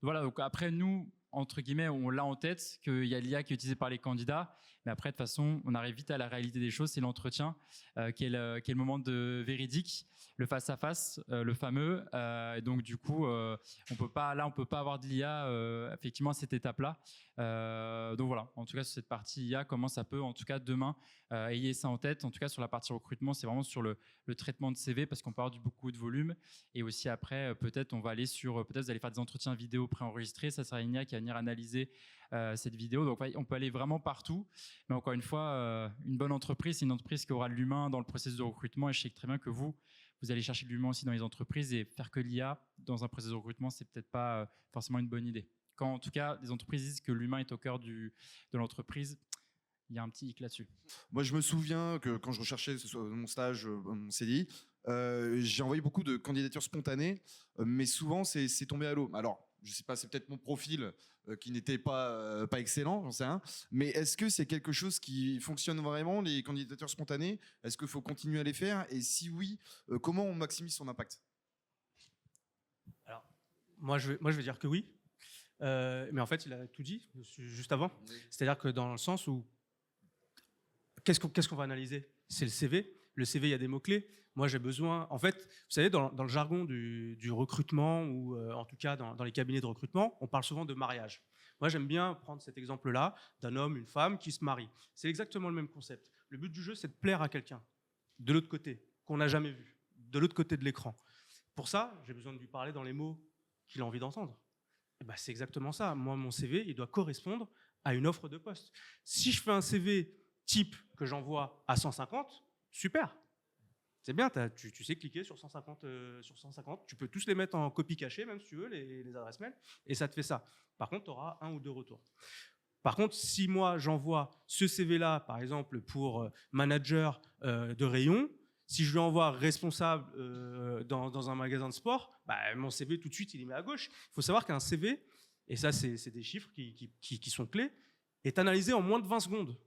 voilà. Donc après, nous, entre guillemets, on l'a en tête qu'il y a l'IA qui est utilisée par les candidats. Mais après, de toute façon, on arrive vite à la réalité des choses. C'est l'entretien qui est le moment de véridique, le face-à-face, le fameux. Et donc, du coup, on peut pas avoir de l'IA effectivement à cette étape-là. Donc voilà, en tout cas, sur cette partie IA, comment ça peut, en tout cas, demain, ayez ça en tête. En tout cas, sur la partie recrutement, c'est vraiment sur le traitement de CV parce qu'on peut avoir beaucoup de volume. Et aussi, après, peut-être, on va aller peut-être vous allez faire des entretiens vidéo préenregistrés. Ça sera une IA qui va venir analyser cette vidéo. Donc, on peut aller vraiment partout. Mais encore une fois, une bonne entreprise, c'est une entreprise qui aura de l'humain dans le processus de recrutement. Et je sais très bien que vous allez chercher de l'humain aussi dans les entreprises et faire que l'IA dans un processus de recrutement, c'est peut-être pas forcément une bonne idée. Quand, en tout cas, les entreprises disent que l'humain est au cœur de l'entreprise, il y a un petit hic là-dessus. Moi, je me souviens que quand je recherchais mon stage, mon CDI, j'ai envoyé beaucoup de candidatures spontanées, mais souvent, c'est tombé à l'eau. Alors, je sais pas, c'est peut-être mon profil qui n'était pas excellent, j'en sais rien. Mais est-ce que c'est quelque chose qui fonctionne vraiment, les candidatures spontanées? Est-ce qu'il faut continuer à les faire? Et si oui, comment on maximise son impact? Alors, moi, je vais dire que oui. Mais en fait, il a tout dit juste avant. C'est-à-dire que dans le sens où qu'est-ce qu'on va analyser? C'est le CV. Le CV, il y a des mots-clés. Moi, j'ai besoin... En fait, vous savez, dans le jargon du recrutement, ou en tout cas dans les cabinets de recrutement, on parle souvent de mariage. Moi, j'aime bien prendre cet exemple-là d'un homme, une femme qui se marient. C'est exactement le même concept. Le but du jeu, c'est de plaire à quelqu'un, de l'autre côté, qu'on n'a jamais vu, de l'autre côté de l'écran. Pour ça, j'ai besoin de lui parler dans les mots qu'il a envie d'entendre. Et ben, c'est exactement ça. Moi, mon CV, il doit correspondre à une offre de poste. Si je fais un CV type que j'envoie à 150, super. C'est bien, tu sais cliquer sur 150, sur 150. Tu peux tous les mettre en copie cachée, même si tu veux, les adresses mail, et ça te fait ça. Par contre, tu auras 1 ou 2 retours. Par contre, si moi, j'envoie ce CV-là, par exemple, pour manager de rayon, si je lui envoie responsable dans un magasin de sport, bah, mon CV, tout de suite, il est mis à gauche. Il faut savoir qu'un CV, et ça, c'est des chiffres qui sont clés, est analysé en moins de 20 secondes.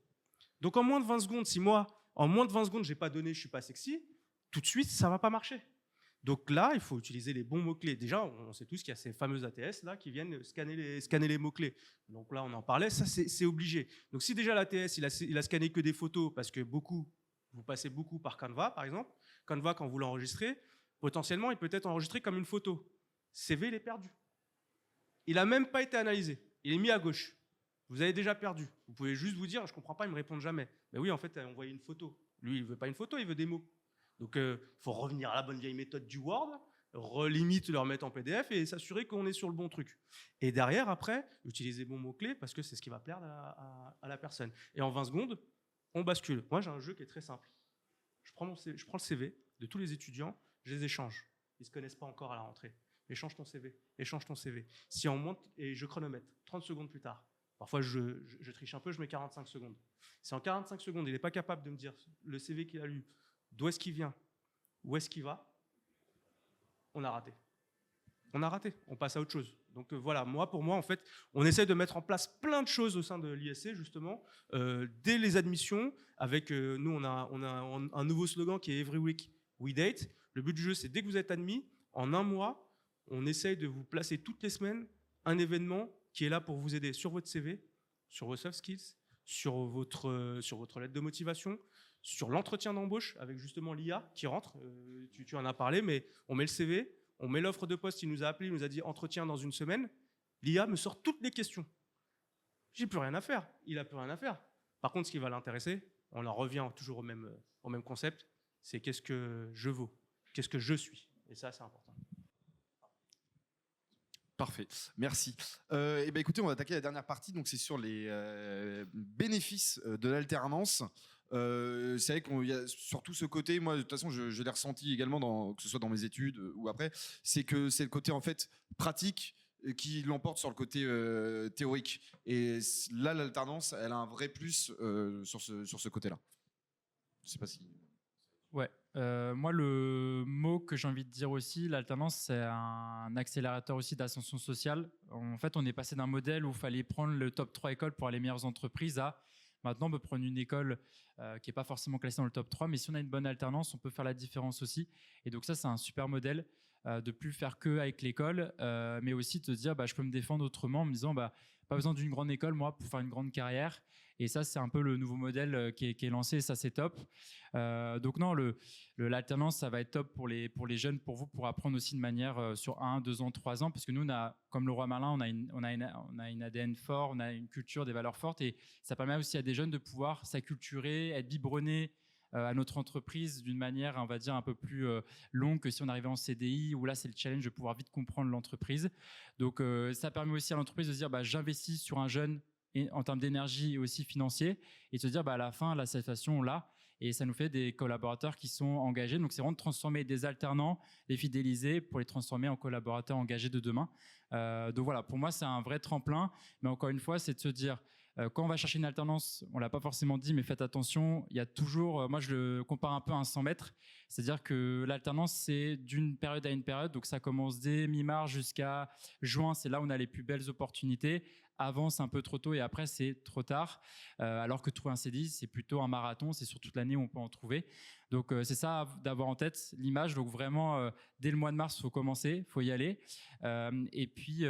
Donc, en moins de 20 secondes, si moi, en moins de 20 secondes, je n'ai pas donné, je ne suis pas sexy, tout de suite, ça ne va pas marcher. Donc là, il faut utiliser les bons mots-clés. Déjà, on sait tous qu'il y a ces fameux ATS là, qui viennent scanner les mots-clés. Donc là, on en parlait, ça c'est obligé. Donc si déjà l'ATS, il a scanné que des photos, parce que vous passez beaucoup par Canva, par exemple. Canva, quand vous l'enregistrez, potentiellement, il peut être enregistré comme une photo. CV, il est perdu. Il n'a même pas été analysé. Il est mis à gauche. Vous avez déjà perdu. Vous pouvez juste vous dire, je ne comprends pas, ils ne me répondent jamais. Mais oui, en fait, on voyait une photo. Lui, il ne veut pas une photo, il veut des mots. Donc, il faut revenir à la bonne vieille méthode du Word, limite le remettre en PDF et s'assurer qu'on est sur le bon truc. Et derrière, après, utiliser bons mots-clés parce que c'est ce qui va plaire à la personne. Et en 20 secondes, on bascule. Moi, j'ai un jeu qui est très simple. Je prends le CV de tous les étudiants, je les échange. Ils ne se connaissent pas encore à la rentrée. Échange ton CV, échange ton CV. Si on monte, et je chronomètre, 30 secondes plus tard. Parfois, je triche un peu, je mets 45 secondes. Si en 45 secondes, il n'est pas capable de me dire le CV qu'il a lu, d'où est-ce qu'il vient, où est-ce qu'il va, on a raté. On a raté, on passe à autre chose. Donc voilà, pour moi, en fait, on essaie de mettre en place plein de choses au sein de l'ISC, justement, dès les admissions, avec, nous, on a un nouveau slogan qui est « Every week we date ». Le but du jeu, c'est dès que vous êtes admis, en 1 mois, on essaye de vous placer toutes les semaines un événement qui est là pour vous aider sur votre CV, sur vos soft skills, sur votre lettre de motivation, sur l'entretien d'embauche avec justement l'IA qui rentre. Tu en as parlé, mais on met le CV, on met l'offre de poste, il nous a appelé, il nous a dit entretien dans 1 semaine. L'IA me sort toutes les questions. J'ai plus rien à faire. Il n'a plus rien à faire. Par contre, ce qui va l'intéresser, on en revient toujours au même concept, c'est qu'est-ce que je vaux, qu'est-ce que je suis. Et ça, c'est important. Parfait, merci. Et ben écoutez, on va attaquer la dernière partie. Donc c'est sur les bénéfices de l'alternance. C'est vrai qu'il y a surtout ce côté, moi de toute façon je l'ai ressenti également, que ce soit dans mes études ou après, c'est que c'est le côté en fait pratique qui l'emporte sur le côté théorique. Et là, l'alternance, elle a un vrai plus sur ce côté-là. Je sais pas si... Ouais, moi le mot que j'ai envie de dire aussi, l'alternance, c'est un accélérateur aussi d'ascension sociale. En fait, on est passé d'un modèle où il fallait prendre le top 3 écoles pour aller les meilleures entreprises à maintenant on peut prendre une école qui n'est pas forcément classée dans le top 3, mais si on a une bonne alternance, on peut faire la différence aussi. Et donc ça, c'est un super modèle de plus faire que avec l'école, mais aussi de te dire je peux me défendre autrement en me disant pas besoin d'une grande école moi pour faire une grande carrière. Et ça, c'est un peu le nouveau modèle qui est lancé, ça c'est top. Donc non, l'alternance, ça va être top pour les jeunes, pour vous, pour apprendre aussi de manière sur 1, 2 ans, 3 ans, parce que nous, comme Leroy Merlin, on a une ADN fort, on a une culture, des valeurs fortes, et ça permet aussi à des jeunes de pouvoir s'acculturer, être biberonnés à notre entreprise d'une manière, on va dire, un peu plus longue que si on arrivait en CDI, où là, c'est le challenge de pouvoir vite comprendre l'entreprise. Donc, ça permet aussi à l'entreprise de se dire, j'investis sur un jeune en termes d'énergie et aussi financier, et de se dire à la fin, la satisfaction, on l'a, et ça nous fait des collaborateurs qui sont engagés. Donc, c'est vraiment de transformer des alternants, les fidéliser pour les transformer en collaborateurs engagés de demain. Donc voilà, pour moi, c'est un vrai tremplin, mais encore une fois, c'est de se dire, quand on va chercher une alternance, on ne l'a pas forcément dit, mais faites attention, il y a toujours, moi je le compare un peu à un 100 mètres, c'est-à-dire que l'alternance c'est d'une période à une période, donc ça commence dès mi-mars jusqu'à juin, c'est là où on a les plus belles opportunités. Avant c'est un peu trop tôt et après c'est trop tard, alors que trouver un CDI c'est plutôt un marathon, c'est sur toute l'année où on peut en trouver. Donc c'est ça d'avoir en tête l'image, donc vraiment dès le mois de mars il faut commencer, il faut y aller, et puis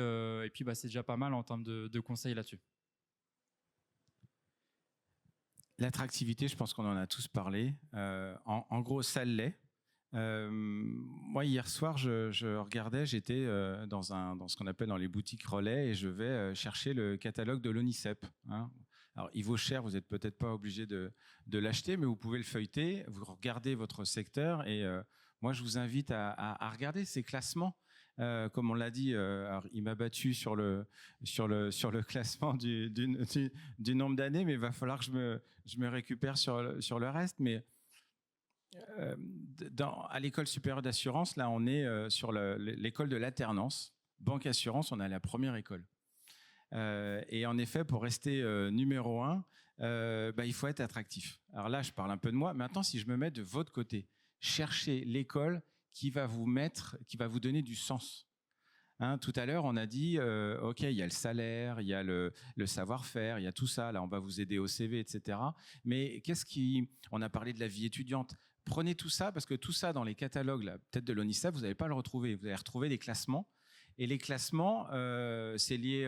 c'est déjà pas mal en termes de conseils là-dessus. L'attractivité, je pense qu'on en a tous parlé. En gros, ça l'est. Moi, hier soir, je regardais, j'étais dans ce qu'on appelle dans les boutiques relais, et je vais chercher le catalogue de l'ONICEP. Hein. Alors, il vaut cher, vous n'êtes peut-être pas obligé de l'acheter, mais vous pouvez le feuilleter, vous regardez votre secteur, et moi, je vous invite à regarder ces classements. Comme on l'a dit, alors il m'a battu sur le classement du nombre d'années, mais il va falloir que je me récupère sur le reste. Mais à l'école supérieure d'assurance, là, on est sur l'école de l'alternance. Banque assurance, on a la première école. Et en effet, pour rester numéro 1, il faut être attractif. Alors là, je parle un peu de moi. Maintenant, si je me mets de votre côté, cherchez l'école qui va vous donner du sens. Hein, tout à l'heure, on a dit, OK, il y a le salaire, il y a le savoir-faire, il y a tout ça. Là, on va vous aider au CV, etc. Mais on a parlé de la vie étudiante. Prenez tout ça, parce que tout ça, dans les catalogues, là, peut-être de l'ONISEP, vous n'allez pas le retrouver. Vous allez retrouver des classements. Et les classements, c'est lié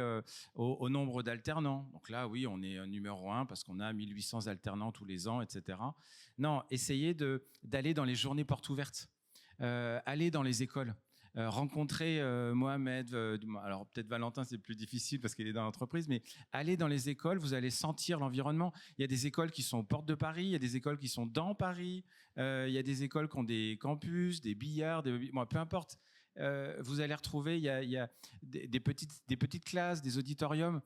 au nombre d'alternants. Donc là, oui, on est numéro 1 parce qu'on a 1800 alternants tous les ans, etc. Non, essayez d'aller dans les journées portes ouvertes. Allez dans les écoles. Rencontrer Mohamed, alors peut-être Valentin c'est plus difficile parce qu'il est dans l'entreprise, mais allez dans les écoles, vous allez sentir l'environnement. Il y a des écoles qui sont aux portes de Paris, il y a des écoles qui sont dans Paris, il y a des écoles qui ont des campus, des billards, peu importe. Vous allez retrouver, il y a des petites classes, des auditoriums.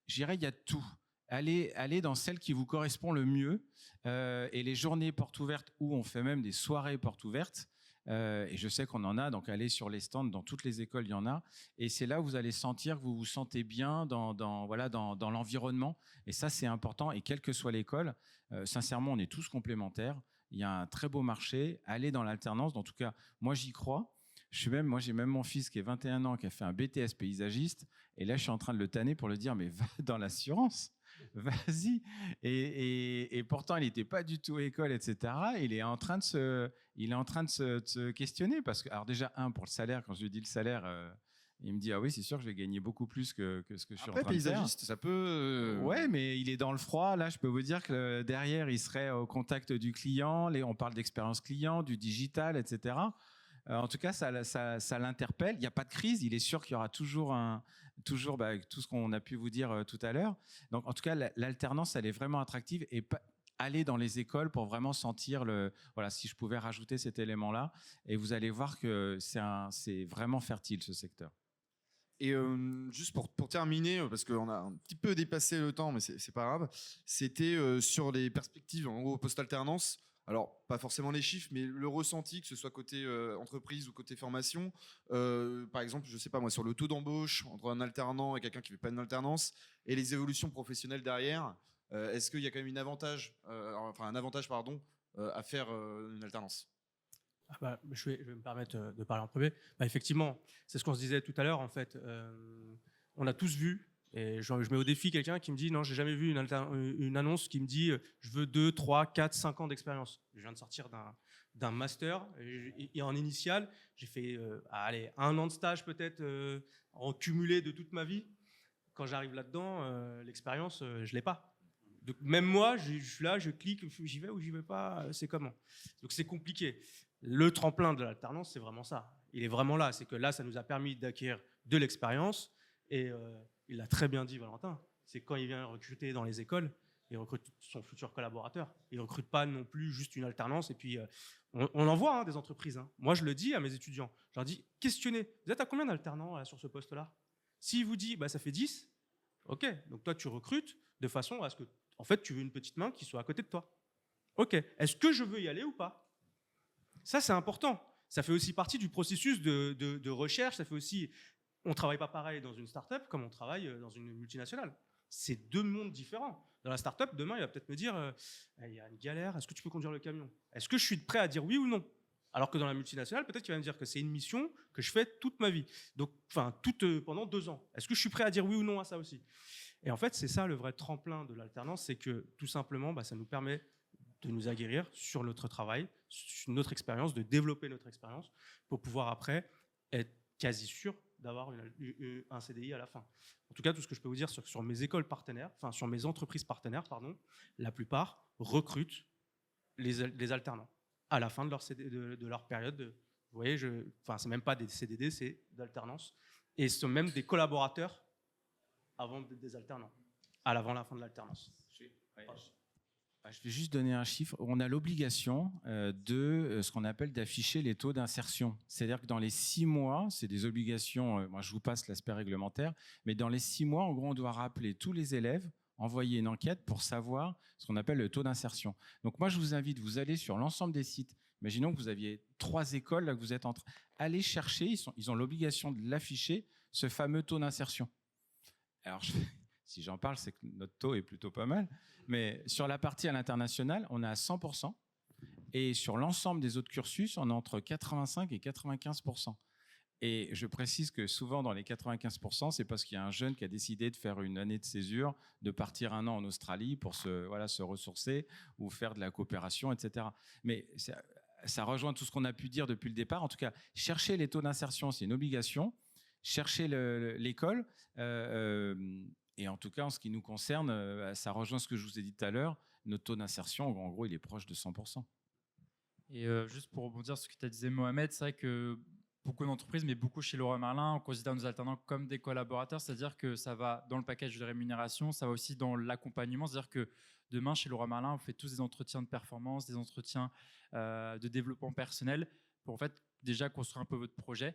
Je dirais, il y a tout. Allez dans celle qui vous correspond le mieux. Et les journées portes ouvertes, où on fait même des soirées portes ouvertes, et je sais qu'on en a, donc allez sur les stands, dans toutes les écoles, il y en a. Et c'est là où vous allez sentir que vous vous sentez bien dans l'environnement. Et ça, c'est important. Et quelle que soit l'école, sincèrement, on est tous complémentaires. Il y a un très beau marché. Allez dans l'alternance. En tout cas, moi, j'y crois. J'ai même mon fils qui est 21 ans, qui a fait un BTS paysagiste. Et là, je suis en train de le tanner pour le dire, mais va dans l'assurance. Vas-y. Et pourtant, il n'était pas du tout école, etc. Il est en train de se questionner parce que, alors déjà, pour le salaire, quand je lui dis le salaire, il me dit, ah oui, c'est sûr que je vais gagner beaucoup plus que ce que je suis en train de faire. Paysagiste, ça peut... Ouais, mais il est dans le froid. Là, je peux vous dire que derrière, il serait au contact du client. On parle d'expérience client, du digital, etc. En tout cas, ça l'interpelle. Il n'y a pas de crise. Il est sûr qu'il y aura toujours tout ce qu'on a pu vous dire tout à l'heure. Donc, en tout cas, l'alternance, elle est vraiment attractive et aller dans les écoles pour vraiment sentir voilà, si je pouvais rajouter cet élément-là. Et vous allez voir que c'est vraiment fertile, ce secteur. Et juste pour terminer, parce qu'on a un petit peu dépassé le temps, mais c'est pas grave, c'était sur les perspectives, en gros, post-alternance. Alors, pas forcément les chiffres, mais le ressenti, que ce soit côté entreprise ou côté formation. Par exemple, je sais pas moi, sur le taux d'embauche entre un alternant et quelqu'un qui ne fait pas une alternance, et les évolutions professionnelles derrière, est-ce qu'il y a quand même un avantage à faire une alternance ? Je vais me permettre de parler en premier. Effectivement, c'est ce qu'on se disait tout à l'heure. En fait, on a tous vu, et je mets au défi quelqu'un qui me dit non, j'ai jamais vu une annonce qui me dit je veux 2, 3, 4, 5 ans d'expérience. Je viens de sortir d'un master et en initial, j'ai fait 1 an de stage peut-être en cumulé de toute ma vie. Quand j'arrive là-dedans, l'expérience, je l'ai pas. Donc, même moi, je suis là, je clique, j'y vais ou j'y vais pas, c'est comment. Donc c'est compliqué. Le tremplin de l'alternance, c'est vraiment ça. Il est vraiment là. C'est que là, ça nous a permis d'acquérir de l'expérience. Et il l'a très bien dit, Valentin. C'est quand il vient recruter dans les écoles, il recrute son futur collaborateur. Il ne recrute pas non plus juste une alternance. Et puis, on en voit des entreprises. Moi, je le dis à mes étudiants. Je leur dis, questionnez. Vous êtes à combien d'alternants là, sur ce poste-là ? S'il vous dit, ça fait 10, OK. Donc toi, tu recrutes de façon à ce que, en fait, tu veux une petite main qui soit à côté de toi. OK. Est-ce que je veux y aller ou pas ? Ça, c'est important. Ça fait aussi partie du processus de recherche. Ça fait aussi, on ne travaille pas pareil dans une start-up comme on travaille dans une multinationale. C'est 2 mondes différents. Dans la start-up, demain, il va peut-être me dire il y a une galère, est-ce que tu peux conduire le camion ? Est-ce que je suis prêt à dire oui ou non ? Alors que dans la multinationale, peut-être qu'il va me dire que c'est une mission que je fais toute ma vie. Donc, pendant 2 ans. Est-ce que je suis prêt à dire oui ou non à ça aussi ? Et en fait, c'est ça le vrai tremplin de l'alternance, c'est que tout simplement, ça nous permet de nous aguerrir sur notre travail, sur notre expérience, de développer notre expérience pour pouvoir après être quasi sûr d'avoir un CDI à la fin. En tout cas, tout ce que je peux vous dire sur mes écoles partenaires, sur mes entreprises partenaires, la plupart recrutent les alternants à la fin de leur période. Vous voyez, c'est même pas des CDD, c'est d'alternance. Et ce sont même des collaborateurs avant des alternants, avant la fin de l'alternance. Je vais juste donner un chiffre. On a l'obligation de ce qu'on appelle d'afficher les taux d'insertion. C'est-à-dire que dans les 6 mois, c'est des obligations, moi je vous passe l'aspect réglementaire, mais dans les 6 mois, en gros, on doit rappeler tous les élèves, envoyer une enquête pour savoir ce qu'on appelle le taux d'insertion. Donc moi, je vous invite, vous allez sur l'ensemble des sites. Imaginons que vous aviez 3 écoles, là que vous êtes entre. Allez chercher, ils ont l'obligation de l'afficher, ce fameux taux d'insertion. Alors, si j'en parle, c'est que notre taux est plutôt pas mal. Mais sur la partie à l'international, on est à 100%. Et sur l'ensemble des autres cursus, on est entre 85 et 95%. Et je précise que souvent, dans les 95%, c'est parce qu'il y a un jeune qui a décidé de faire une année de césure, de partir 1 an en Australie pour se ressourcer ou faire de la coopération, etc. Mais ça rejoint tout ce qu'on a pu dire depuis le départ. En tout cas, chercher les taux d'insertion, c'est une obligation. Chercher l'école. Et en tout cas, en ce qui nous concerne, ça rejoint ce que je vous ai dit tout à l'heure. Notre taux d'insertion, en gros, il est proche de 100%. Et juste pour rebondir sur ce que tu as dit, Mohamed, c'est vrai que beaucoup d'entreprises, mais beaucoup chez Leroy Merlin, on considère nos alternants comme des collaborateurs, c'est-à-dire que ça va dans le package de rémunération, ça va aussi dans l'accompagnement, c'est-à-dire que demain, chez Leroy Merlin, on fait tous des entretiens de performance, des entretiens de développement personnel pour en fait déjà construire un peu votre projet.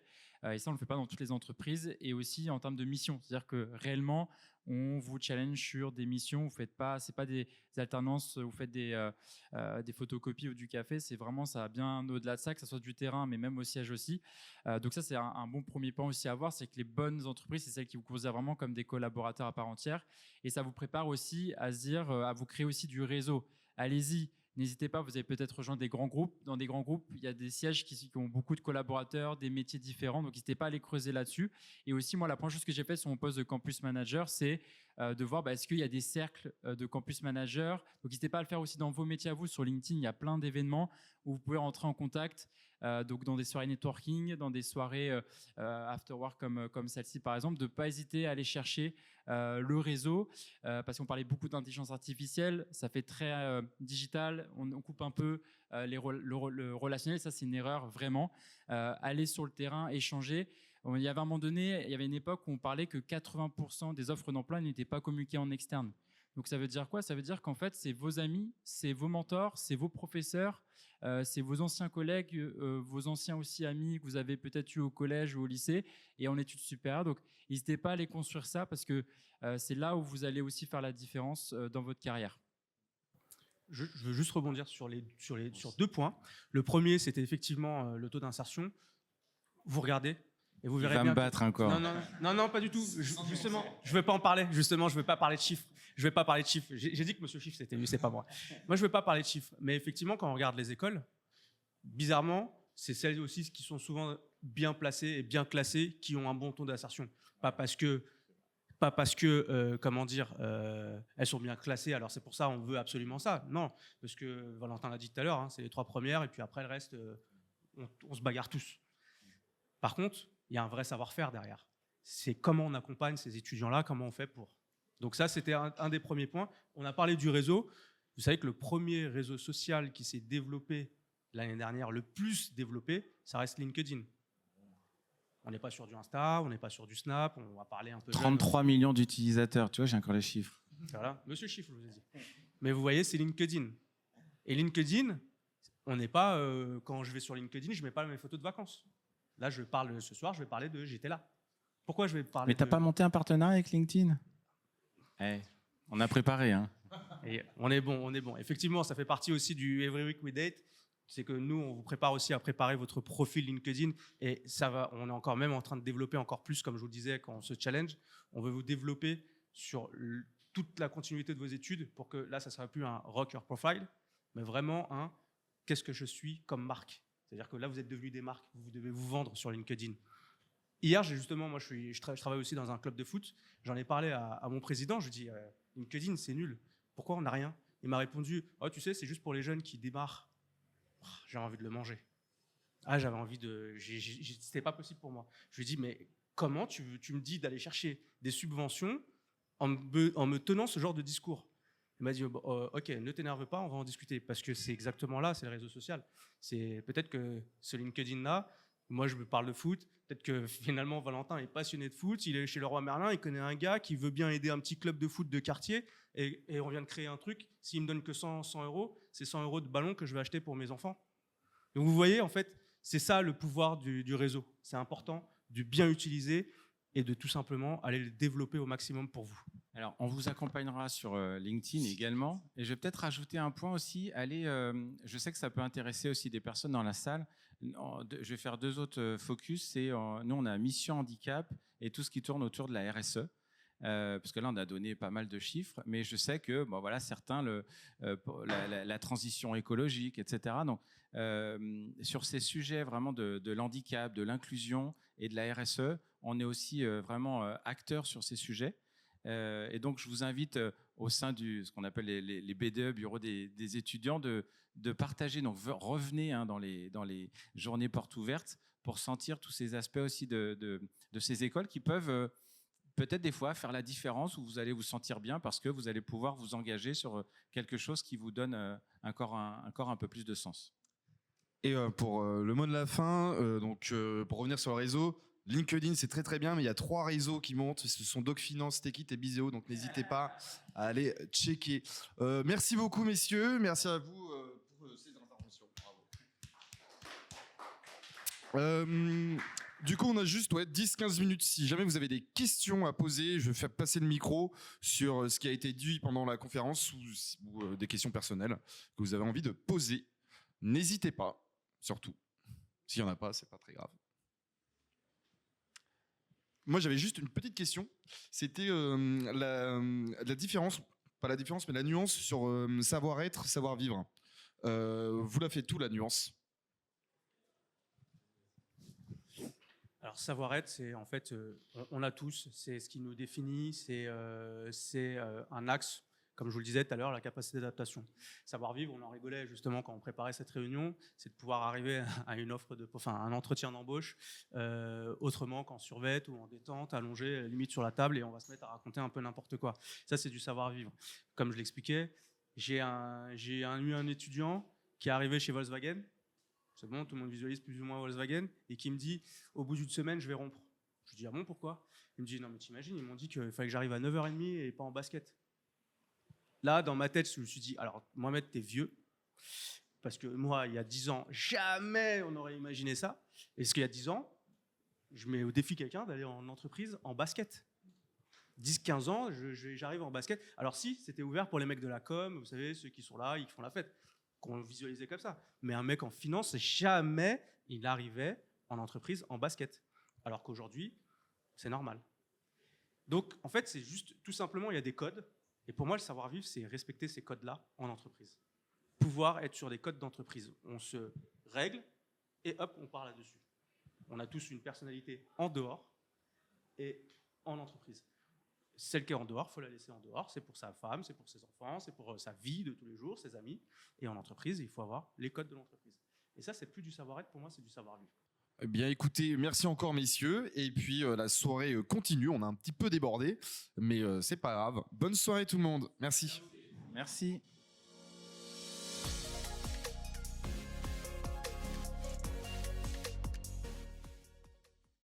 Et ça, on ne le fait pas dans toutes les entreprises. Et aussi en termes de mission, c'est-à-dire que réellement, on vous challenge sur des missions. Vous faites pas, c'est pas des alternances, vous faites des photocopies ou du café. C'est vraiment, ça va bien au-delà de ça, que ce soit du terrain, mais même au siège aussi. Donc ça, c'est un bon premier point aussi à voir, c'est que les bonnes entreprises, c'est celles qui vous considèrent vraiment comme des collaborateurs à part entière. Et ça vous prépare aussi à se dire, à vous créer aussi du réseau. Allez-y. N'hésitez pas, vous avez peut-être rejoint des grands groupes. Dans des grands groupes, il y a des sièges qui ont beaucoup de collaborateurs, des métiers différents. Donc, n'hésitez pas à aller creuser là-dessus. Et aussi, moi, la première chose que j'ai fait sur mon poste de campus manager, c'est de voir est-ce qu'il y a des cercles de campus manager. Donc, n'hésitez pas à le faire aussi dans vos métiers à vous. Sur LinkedIn, il y a plein d'événements où vous pouvez rentrer en contact. Donc, dans des soirées networking, dans des soirées after work comme celle-ci, par exemple, de ne pas hésiter à aller chercher le réseau, parce qu'on parlait beaucoup d'intelligence artificielle, ça fait très digital, on coupe un peu le relationnel, ça c'est une erreur vraiment. Aller sur le terrain, échanger. Il y avait un moment donné, il y avait une époque où on parlait que 80% des offres d'emploi n'étaient pas communiquées en externe. Donc ça veut dire quoi? Ça veut dire qu'en fait, c'est vos amis, c'est vos mentors, c'est vos professeurs, c'est vos anciens collègues, vos anciens aussi amis que vous avez peut-être eu au collège ou au lycée et en études supérieures. Donc n'hésitez pas à aller construire ça parce que c'est là où vous allez aussi faire la différence dans votre carrière. Je veux juste rebondir sur 2 points. Le premier, c'était effectivement le taux d'insertion. Vous regardez et vous verrez bien. Il va me battre encore. Non, pas du tout. Justement, je ne veux pas en parler. Justement, je ne veux pas parler de chiffres. Je vais pas parler de chiffres. J'ai dit que Monsieur Chiffre, c'était lui, c'est pas moi. Moi, je ne veux pas parler de chiffres. Mais effectivement, quand on regarde les écoles, bizarrement, c'est celles aussi qui sont souvent bien placées et bien classées qui ont un bon taux d'insertion. Pas parce que elles sont bien classées, alors c'est pour ça on veut absolument ça. Non, parce que Valentin l'a dit tout à l'heure, c'est les 3 premières et puis après le reste, on se bagarre tous. Par contre, il y a un vrai savoir-faire derrière. C'est comment on accompagne ces étudiants-là, comment on fait pour. Donc ça, c'était un des premiers points. On a parlé du réseau. Vous savez que le premier réseau social qui s'est développé l'année dernière, le plus développé, ça reste LinkedIn. On n'est pas sur du Insta, on n'est pas sur du Snap, on va parler un peu... 33 millions d'utilisateurs, tu vois, j'ai encore les chiffres. Voilà, Monsieur Chiffre, je vous ai dit. Mais vous voyez, c'est LinkedIn. Et LinkedIn, on n'est pas... quand je vais sur LinkedIn, je ne mets pas mes photos de vacances. Là, ce soir, je vais parler de j'étais là. Pourquoi je vais parler Mais tu n'as pas monté un partenariat avec LinkedIn? On a préparé. Hein. Et on est bon. Effectivement, ça fait partie aussi du Every Week We Date. C'est que nous, on vous prépare aussi à préparer votre profil LinkedIn et ça va. On est encore même en train de développer encore plus, comme je vous le disais, quand on se challenge. On veut vous développer sur toute la continuité de vos études pour que là, ça ne sera plus un rock your profile, mais vraiment un qu'est-ce que je suis comme marque. C'est-à-dire que là, vous êtes devenus des marques, vous devez vous vendre sur LinkedIn. Hier, je travaille aussi dans un club de foot. J'en ai parlé à mon président. Je lui ai dit LinkedIn, c'est nul. Pourquoi on n'a rien? Il m'a répondu tu sais, c'est juste pour les jeunes qui démarrent. J'ai envie de le manger. J'avais envie de... C'était pas possible pour moi. Je lui ai dit, mais comment tu me dis d'aller chercher des subventions en me tenant ce genre de discours? Il m'a dit, ok, ne t'énerve pas, on va en discuter. Parce que c'est exactement là, c'est le réseau social. C'est peut-être que ce LinkedIn-là, Moi, je me parle de foot. Peut-être que finalement, Valentin est passionné de foot. Il est chez Leroy Merlin, il connaît un gars qui veut bien aider un petit club de foot de quartier. Et on vient de créer un truc. S'il me donne que 100 euros, c'est 100 euros de ballon que je vais acheter pour mes enfants. Donc vous voyez, en fait, c'est ça le pouvoir du réseau. C'est important de bien utiliser et de tout simplement aller le développer au maximum pour vous. Alors, on vous accompagnera sur LinkedIn également. Et je vais peut-être rajouter un point aussi. Je sais que ça peut intéresser aussi des personnes dans la salle. Je vais faire 2 autres focus. Nous, on a Mission Handicap et tout ce qui tourne autour de la RSE. Parce que là, on a donné pas mal de chiffres. Mais je sais que certains, la transition écologique, etc. Donc, sur ces sujets vraiment de l'handicap, de l'inclusion et de la RSE, on est aussi vraiment acteurs sur ces sujets. Et donc, je vous invite au sein ce qu'on appelle les BDE, Bureau des étudiants, de partager. Donc, revenez dans les journées portes ouvertes pour sentir tous ces aspects aussi de ces écoles qui peuvent peut-être des fois faire la différence, où vous allez vous sentir bien parce que vous allez pouvoir vous engager sur quelque chose qui vous donne encore un peu plus de sens. Et pour le mot de la fin, pour revenir sur le réseau, LinkedIn, c'est très très bien, mais il y a 3 réseaux qui montent. Ce sont DocFinance, Techit et Bizeo, donc n'hésitez pas à aller checker. Merci beaucoup, messieurs. Merci à vous pour ces interventions. Bravo. Du coup, on a juste 10-15 minutes. Si jamais vous avez des questions à poser, je vais faire passer le micro sur ce qui a été dit pendant la conférence ou des questions personnelles que vous avez envie de poser. N'hésitez pas, surtout. S'il n'y en a pas, c'est pas très grave. Moi, j'avais juste une petite question. C'était la différence, pas la différence, mais la nuance sur savoir-être, savoir-vivre. Vous la faites où, la nuance ? Alors, savoir-être, c'est en fait, on l'a tous, c'est ce qui nous définit, c'est un axe, comme je vous le disais tout à l'heure, la capacité d'adaptation. Savoir-vivre, on en rigolait justement quand on préparait cette réunion, c'est de pouvoir arriver à un entretien d'embauche autrement qu'en survêt ou en détente, allongé, limite sur la table, et on va se mettre à raconter un peu n'importe quoi. Ça, c'est du savoir-vivre. Comme je l'expliquais, j'ai eu un étudiant qui est arrivé chez Volkswagen. C'est bon, tout le monde visualise plus ou moins Volkswagen, et qui me dit, au bout d'une semaine, je vais rompre. Je lui dis, ah bon, pourquoi ? Il me dit, non mais t'imagines, ils m'ont dit qu'il fallait que j'arrive à 9h30 et pas en basket. Là, dans ma tête, je me suis dit, alors Mohamed, t'es vieux, parce que moi, il y a 10 ans, jamais on aurait imaginé ça. Et parce qu'il y a 10 ans, je mets au défi quelqu'un d'aller en entreprise en basket. 10-15 ans, j'arrive en basket. Alors si, c'était ouvert pour les mecs de la com, vous savez, ceux qui sont là, ils font la fête, qu'on visualisait comme ça. Mais un mec en finance, jamais il arrivait en entreprise en basket. Alors qu'aujourd'hui, c'est normal. Donc, en fait, c'est juste, tout simplement, il y a des codes. Et pour moi, le savoir-vivre, c'est respecter ces codes-là en entreprise. Pouvoir être sur des codes d'entreprise. On se règle et hop, on part là-dessus. On a tous une personnalité en dehors et en entreprise. Celle qui est en dehors, il faut la laisser en dehors. C'est pour sa femme, c'est pour ses enfants, c'est pour sa vie de tous les jours, ses amis. Et en entreprise, il faut avoir les codes de l'entreprise. Et ça, c'est plus du savoir-être, pour moi, c'est du savoir-vivre. Eh bien, écoutez, merci encore, messieurs. Et puis, la soirée continue. On a un petit peu débordé, mais c'est pas grave. Bonne soirée, tout le monde. Merci. Merci.